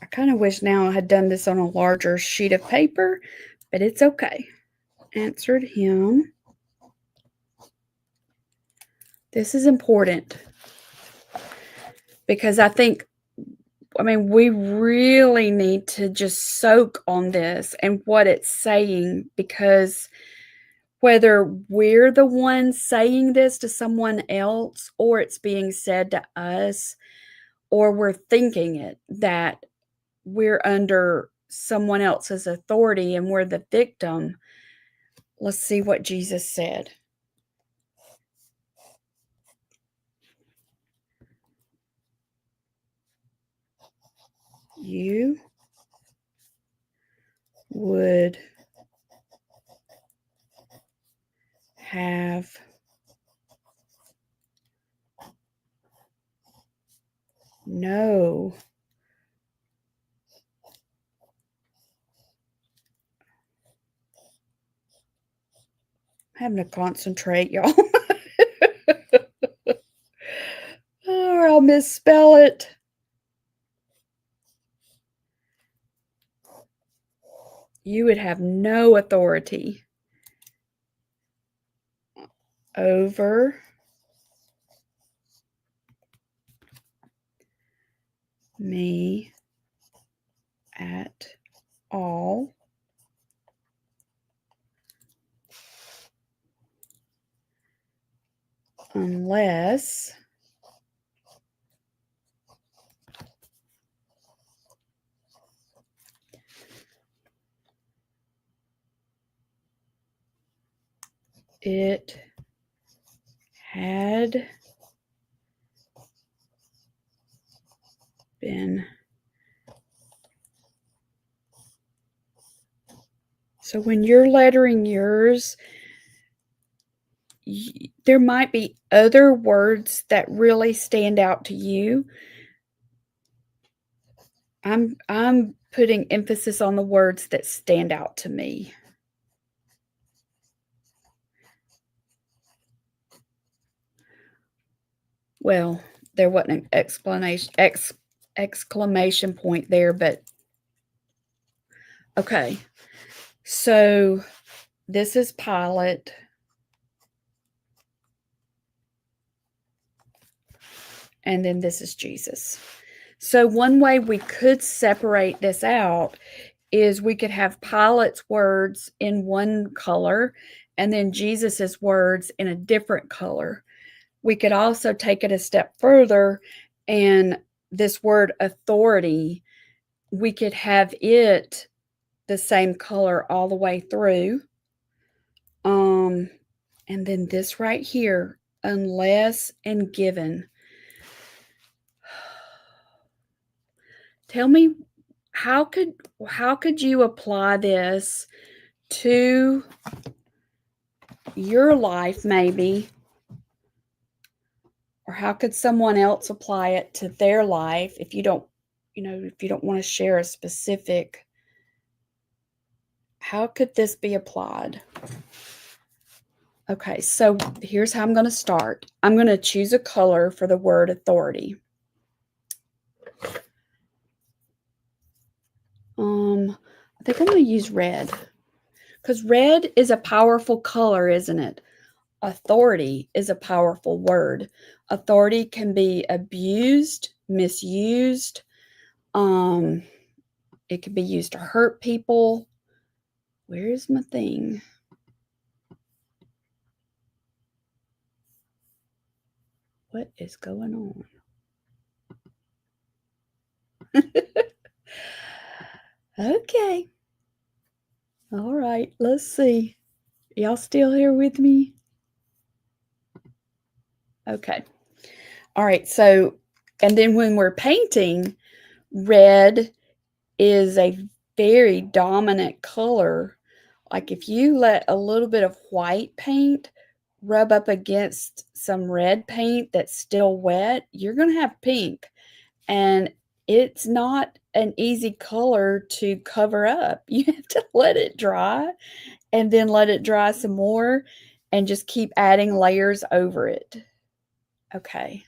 I kind of wish now I had done this on a larger sheet of paper, but it's okay. Answered him. This is important because we really need to just soak on this and what it's saying, because whether we're the ones saying this to someone else or it's being said to us, or we're thinking it, that we're under someone else's authority and we're the victim. Let's see what Jesus said. You would have no having to concentrate, y'all. Or I'll misspell it. You would have no authority over me at all unless it had been. So when you're lettering yours, there might be other words that really stand out to you. I'm putting emphasis on the words that stand out to me. Well, there wasn't an exclamation point there, but okay. So this is Pilate. And then this is Jesus. So one way we could separate this out is we could have Pilate's words in one color and then Jesus's words in a different color. We could also take it a step further, and this word authority, we could have it the same color all the way through. And then this right here, unless and given. Tell me, how could you apply this to your life maybe? Or how could someone else apply it to their life if you don't want to share a specific? How could this be applied? Okay, so here's how I'm going to start. I'm going to choose a color for the word authority. I think I'm going to use red because red is a powerful color, isn't it? Authority is a powerful word. Authority can be abused, misused. It can be used to hurt people. Where's my thing? What is going on? Okay. All right, let's see. Y'all still here with me? Okay. All right, so, and then when we're painting, red is a very dominant color. Like if you let a little bit of white paint rub up against some red paint that's still wet, you're going to have pink. And it's not an easy color to cover up. You have to let it dry and then let it dry some more and just keep adding layers over it. Okay.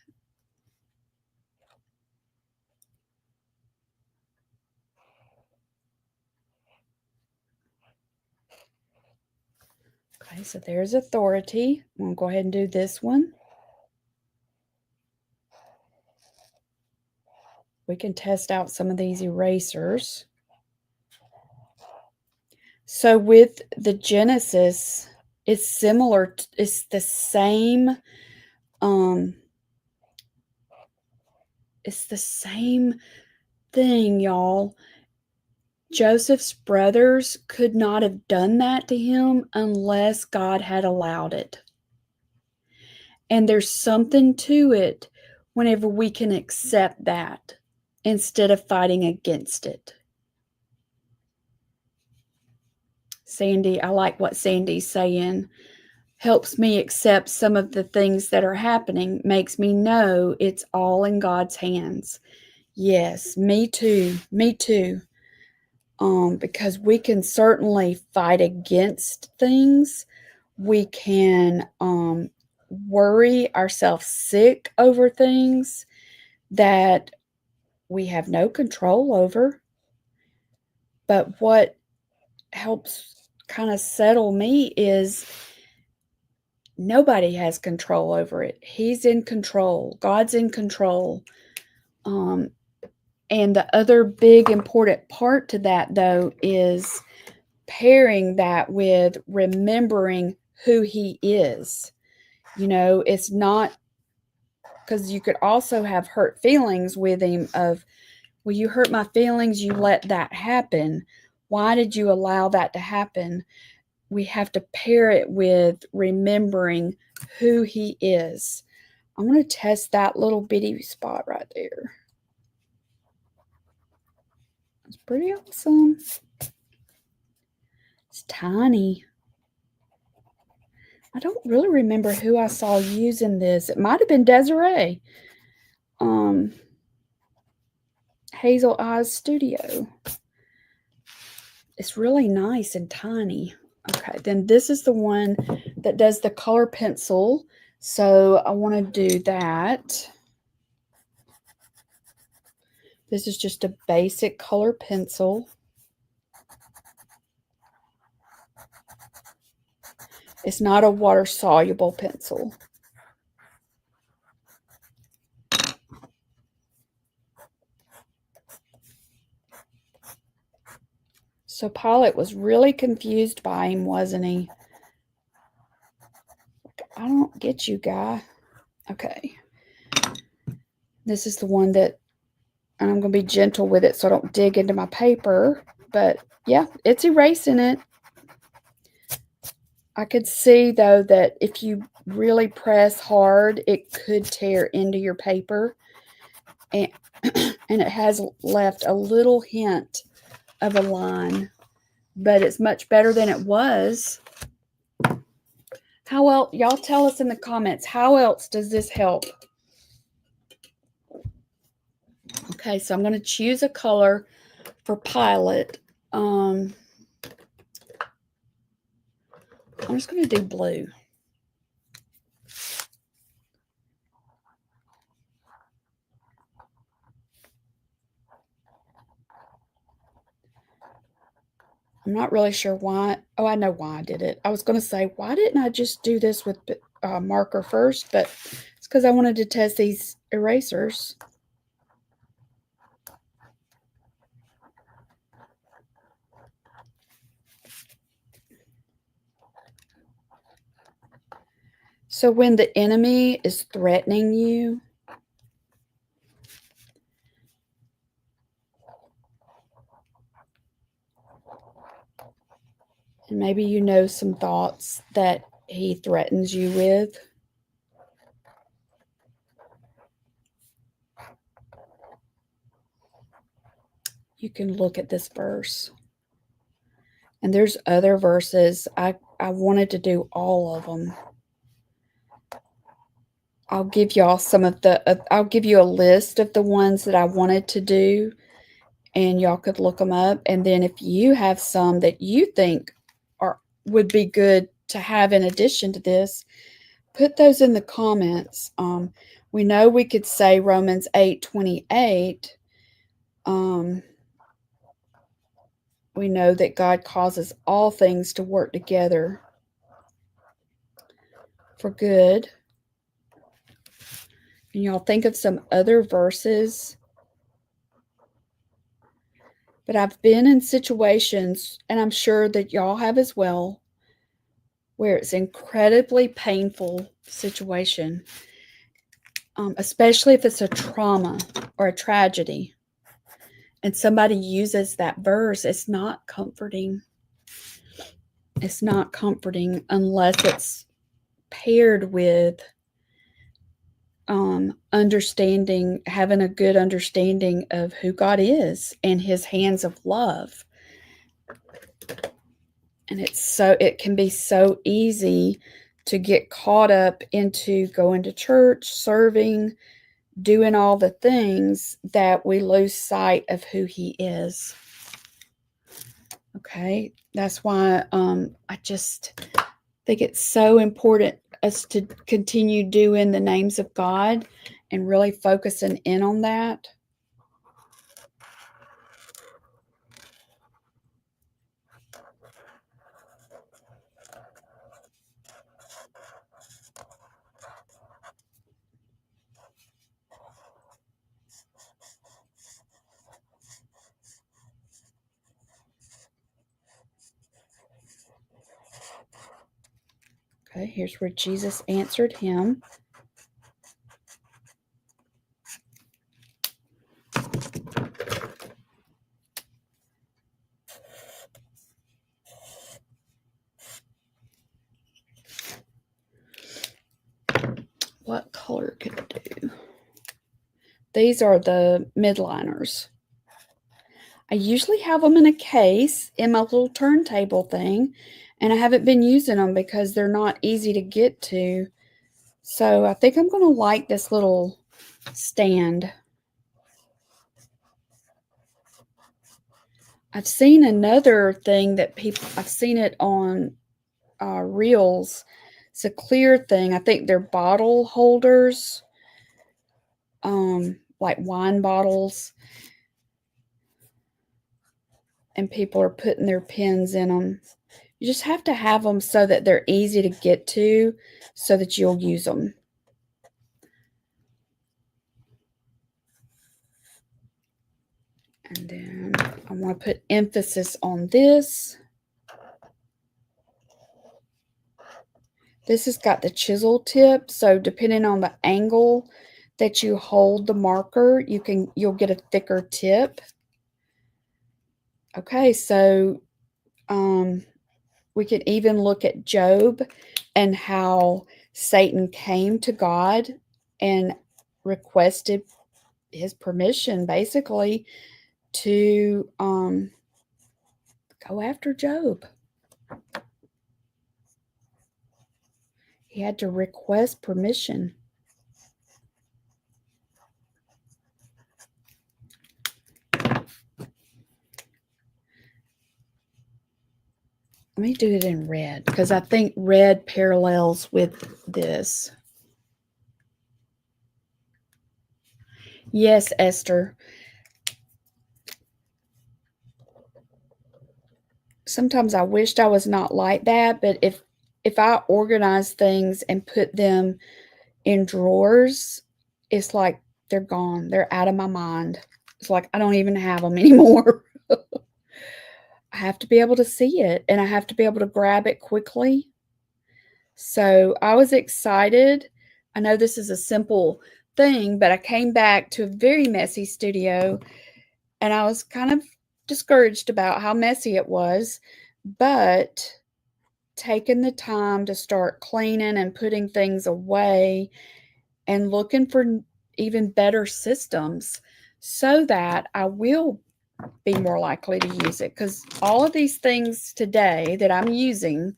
Okay, so there's authority. I'm going to go ahead and do this one. We can test out some of these erasers. So with the Genesis, it's similar. It's the same. It's the same thing, y'all. Joseph's brothers could not have done that to him unless God had allowed it. And there's something to it whenever we can accept that instead of fighting against it. Sandy, I like what Sandy's saying. Helps me accept some of the things that are happening, makes me know it's all in God's hands. Yes, me too. Me too. Because we can certainly fight against things. We can worry ourselves sick over things that we have no control over. But what helps kind of settle me is nobody has control over it. He's in control. God's in control. And the other big important part to that, though, is pairing that with remembering who he is. You know, it's not, because you could also have hurt feelings with him of, well, you hurt my feelings, you let that happen. Why did you allow that to happen? We have to pair it with remembering who he is. I want to test that little bitty spot right there. It's pretty awesome. It's tiny. I don't really remember who I saw using this. It might have been Desiree. Hazel Eyes Studio. It's really nice and tiny. Okay, then this is the one that does the color pencil. So I want to do that. This is just a basic color pencil. It's not a water-soluble pencil. So Pilot was really confused by him, wasn't he? I don't get you, guy. Okay. This is the one that, and I'm going to be gentle with it so I don't dig into my paper. But yeah, it's erasing it. I could see, though, that if you really press hard, it could tear into your paper. And, and it has left a little hint of a line. But it's much better than it was. How else? Y'all tell us in the comments, how else does this help? Okay, so I'm going to choose a color for Pilot. I'm just going to do blue. I'm not really sure why. Oh, I know why I did it. I was going to say, why didn't I just do this with marker first? But it's because I wanted to test these erasers. So when the enemy is threatening you, and maybe you know some thoughts that he threatens you with, you can look at this verse. And there's other verses. I wanted to do all of them. I'll give y'all some of the, I'll give you a list of the ones that I wanted to do, and y'all could look them up. And then if you have some that you think would be good to have in addition to this, put those in the comments. We know we could say Romans 8:28. We know that God causes all things to work together for good. And y'all think of some other verses. But I've been in situations, and I'm sure that y'all have as well, where it's incredibly painful situation, especially if it's a trauma or a tragedy. and somebody uses that verse, it's not comforting. It's not comforting unless it's paired with understanding, having a good understanding of who God is and his hands of love. And it can be so easy to get caught up into going to church, serving, doing all the things that we lose sight of who he is. Okay, that's why I just think it's so important us to continue doing the names of God and really focusing in on that. Okay, here's where Jesus answered him. What color could I do? These are the midliners. I usually have them in a case in my little turntable thing, and I haven't been using them because they're not easy to get to. So I think I'm going to like this little stand. I've seen another thing that I've seen it on Reels. It's a clear thing. I think they're bottle holders, like wine bottles. And people are putting their pens in them. You just have to have them so that they're easy to get to so that you'll use them. And then I want to put emphasis on this. This has got the chisel tip, so depending on the angle that you hold the marker, you'll get a thicker tip. Okay, so we could even look at Job and how Satan came to God and requested his permission, basically, to go after Job. He had to request permission. Let me do it in red because I think red parallels with this. Yes, Esther. Sometimes I wished I was not like that, but if I organize things and put them in drawers, it's like they're gone. They're out of my mind. It's like I don't even have them anymore. I have to be able to see it, and I have to be able to grab it quickly. So I was excited. I know this is a simple thing, but I came back to a very messy studio, and I was kind of discouraged about how messy it was, but taking the time to start cleaning and putting things away and looking for even better systems so that I will be more likely to use it, because all of these things today that I'm using,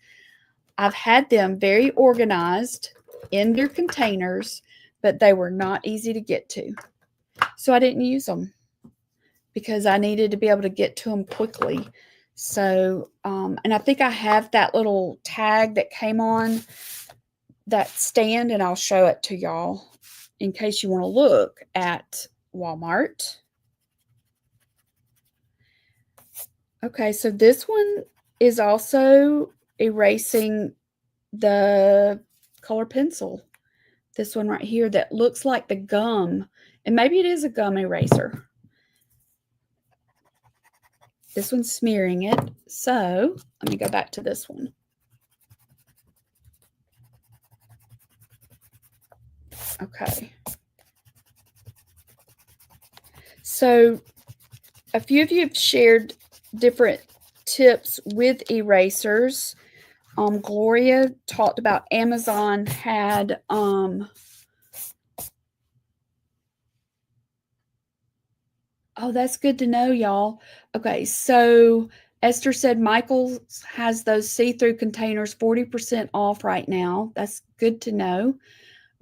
I've had them very organized in their containers, but they were not easy to get to. So I didn't use them because I needed to be able to get to them quickly. So, and I think I have that little tag that came on that stand, and I'll show it to y'all in case you want to look at Walmart. Okay, so this one is also erasing the color pencil. This one right here that looks like the gum, and maybe it is a gum eraser. This one's smearing it. So let me go back to this one. Okay. So a few of you have shared different tips with erasers. Gloria talked about Amazon had oh, that's good to know, y'all. Okay, so Esther said Michael's has those see-through containers 40% off right now. That's good to know.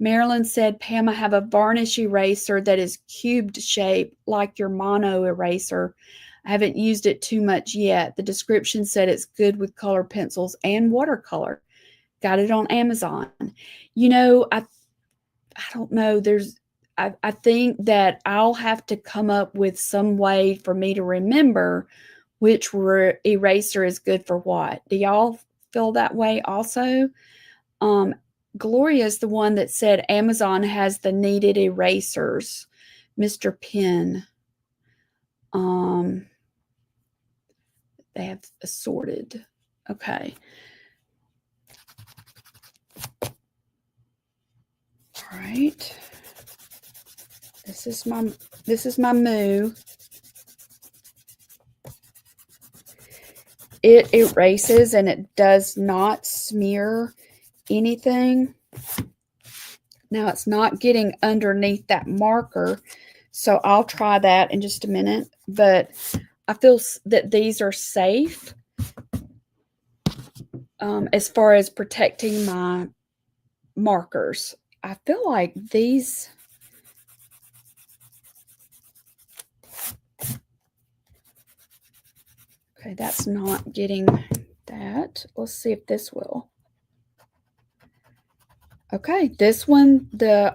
Marilyn said, Pam, I have a varnish eraser that is cubed shape like your mono eraser. I haven't used it too much yet. The description said it's good with color pencils and watercolor. Got it on Amazon. You know, I don't know. I think that I'll have to come up with some way for me to remember which eraser is good for what. Do y'all feel that way also? Gloria is the one that said Amazon has the kneaded erasers. Mr. Penn. They have assorted. Okay. All right. This is my Moo. It erases and it does not smear anything. Now it's not getting underneath that marker, so I'll try that in just a minute, but I feel that these are safe as far as protecting my markers. I feel like these, okay, that's not getting that. Let's see if this will. Okay, this one, this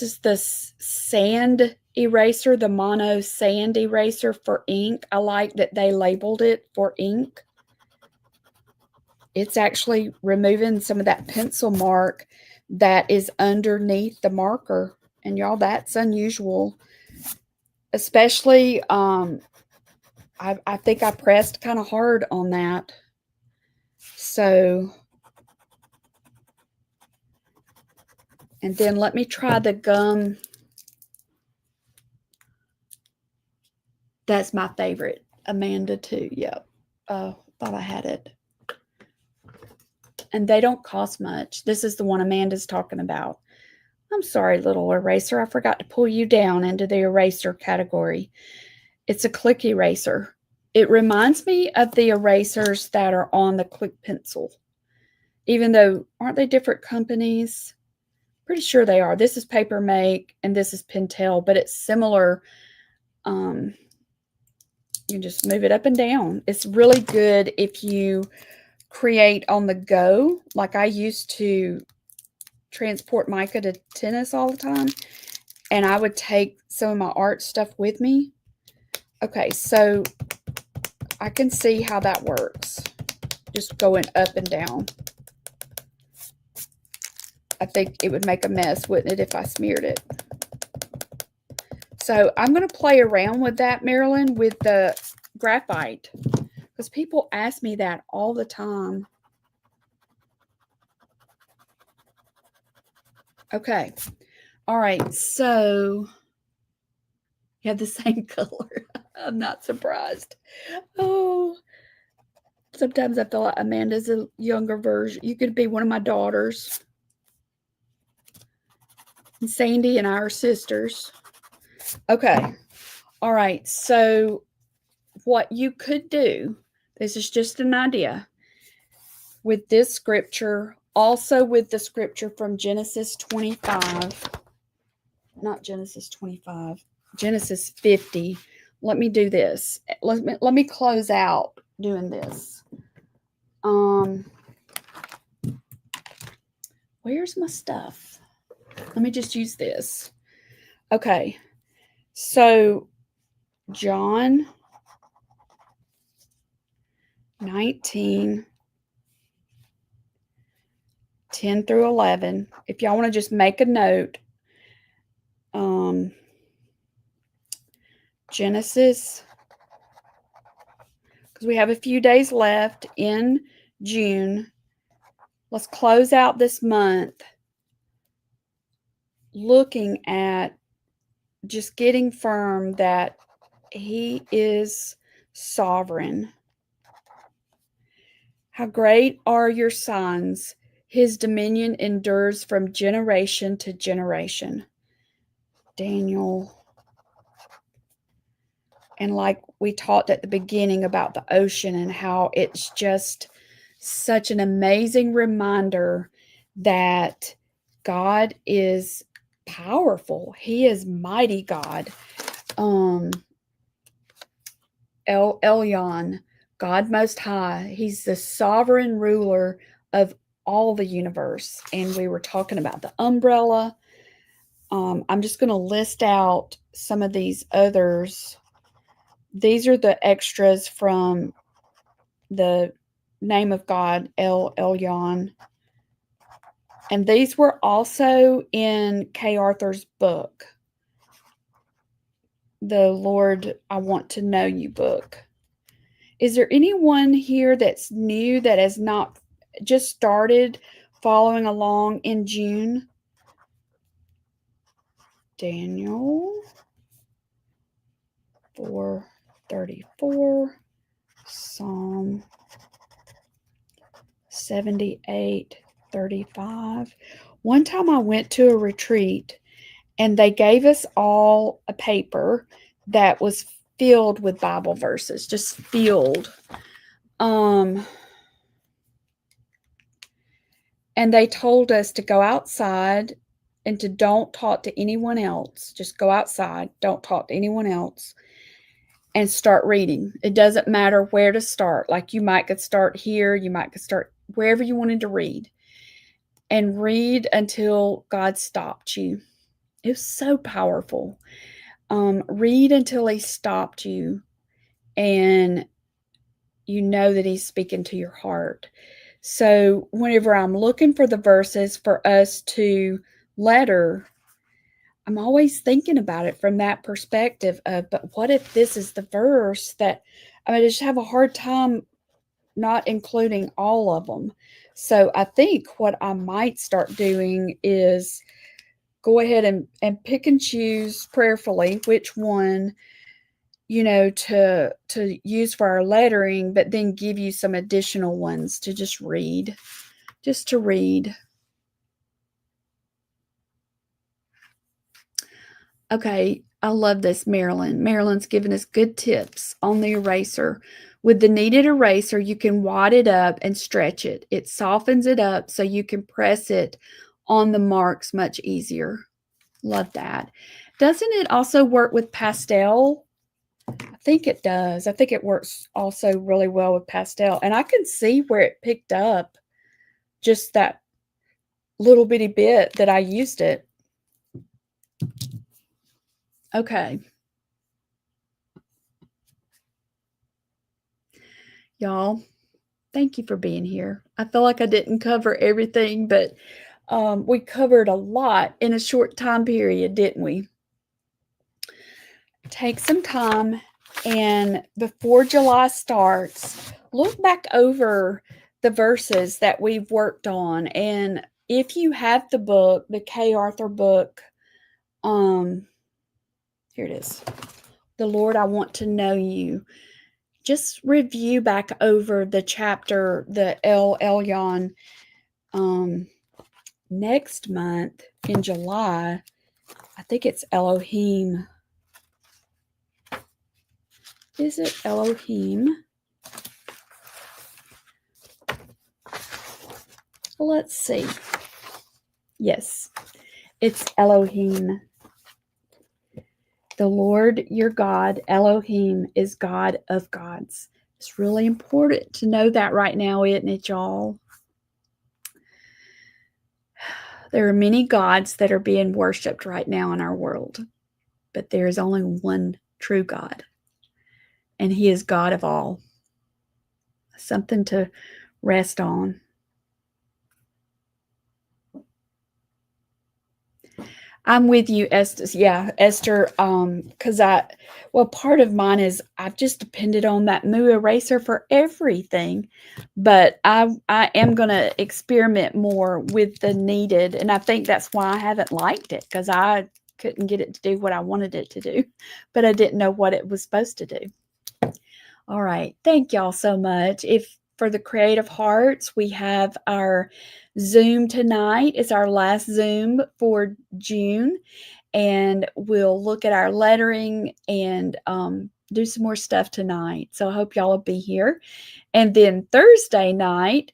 is the sand eraser, the mono sand eraser for ink. I like that they labeled it for ink. It's actually removing some of that pencil mark that is underneath the marker. And y'all, that's unusual. Especially, I think I pressed kind of hard on that. So, and then let me try the gum. That's my favorite. Amanda too. Yep. Thought I had it. And they don't cost much. This is the one Amanda's talking about. I'm sorry, little eraser. I forgot to pull you down into the eraser category. It's a click eraser. It reminds me of the erasers that are on the Click Pencil. Even though, aren't they different companies? Pretty sure they are. This is Paper Make and this is Pentel, but it's similar. You can just move it up and down. It's really good if you create on the go. Like I used to transport Micah to tennis all the time, and I would take some of my art stuff with me. Okay, so I can see how that works. Just going up and down. I think it would make a mess, wouldn't it, if I smeared it? So I'm going to play around with that, Marilyn, with the graphite, because people ask me that all the time. Okay. All right. So you have the same color. I'm not surprised. Oh, sometimes I feel like Amanda's a younger version. You could be one of my daughters. And Sandy and I are sisters. Okay. All right. So what you could do, this is just an idea, with this scripture, also with the scripture from Genesis 25, not Genesis 25, Genesis 50. Let me do this. Let me close out doing this. Where's my stuff? Let me just use this. Okay. So John 19, 10 through 11. If y'all want to just make a note, Genesis, because we have a few days left in June. Let's close out this month looking at just getting firm that he is sovereign. How great are your signs! His dominion endures from generation to generation. Daniel. And like we talked at the beginning about the ocean and how it's just such an amazing reminder that God is powerful. He is mighty God. Elyon, God Most High. He's the sovereign ruler of all the universe. And we were talking about the umbrella. I'm just going to list out some of these others. These are the extras from the name of God, Elyon. And these were also in Kay Arthur's book, the Lord, I Want to Know You book. Is there anyone here that's new that has not just started following along in June? Daniel 4:34, Psalm 78:35. One time I went to a retreat and they gave us all a paper that was filled with Bible verses, just filled. And they told us to go outside and to don't talk to anyone else. Just go outside, don't talk to anyone else, and start reading. It doesn't matter where to start. Like you might could start here, you might could start wherever you wanted to read. And read until God stopped you. It was so powerful. Read until he stopped you and you know that he's speaking to your heart. So whenever I'm looking for the verses for us to letter, I'm always thinking about it from that perspective of, but what if this is the verse that, I just have a hard time not including all of them. So I think what I might start doing is go ahead and pick and choose prayerfully which one, to use for our lettering, but then give you some additional ones to just to read. Okay, I love this, Marilyn. Marilyn's giving us good tips on the eraser. With the kneaded eraser, you can wad it up and stretch it. It softens it up so you can press it on the marks much easier. Love that. Doesn't it also work with pastel? I think it does. I think it works also really well with pastel. And I can see where it picked up just that little bitty bit that I used it. Okay. Y'all, thank you for being here. I feel like I didn't cover everything, but we covered a lot in a short time period, didn't we? Take some time and before July starts, look back over the verses that we've worked on. And if you have the book, the Kay Arthur book, here it is. The Lord, I Want to Know You. Just review back over the chapter, the Elyon. Next month in July, I think it's Elohim. Is it Elohim? Let's see. Yes, it's Elohim. The Lord your God, Elohim, is God of gods. It's really important to know that right now, isn't it, y'all? There are many gods that are being worshipped right now in our world, but there is only one true God, and he is God of all. Something to rest on. I'm with you, Esther. Yeah, Esther, because part of mine is I've just depended on that Moo eraser for everything, but I am going to experiment more with the kneaded, and I think that's why I haven't liked it, because I couldn't get it to do what I wanted it to do, but I didn't know what it was supposed to do. All right. Thank y'all so much. If for the Creative Hearts, we have our Zoom tonight. It's our last Zoom for June, and we'll look at our lettering and do some more stuff tonight. So I hope y'all will be here. And then Thursday night,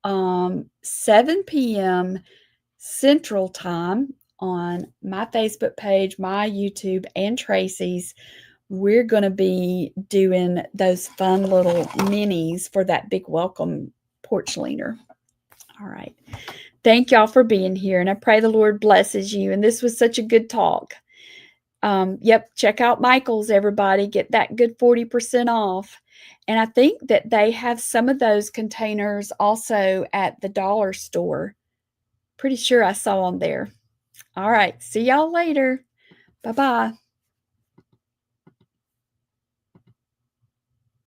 7 p.m. Central Time on my Facebook page, my YouTube, and Tracy's, we're going to be doing those fun little minis for that big welcome porch leaner. All right. Thank y'all for being here, and I pray the Lord blesses you. And this was such a good talk. Yep, check out Michael's, everybody. Get that good 40% off. And I think that they have some of those containers also at the dollar store. Pretty sure I saw them there. All right. See y'all later. Bye-bye.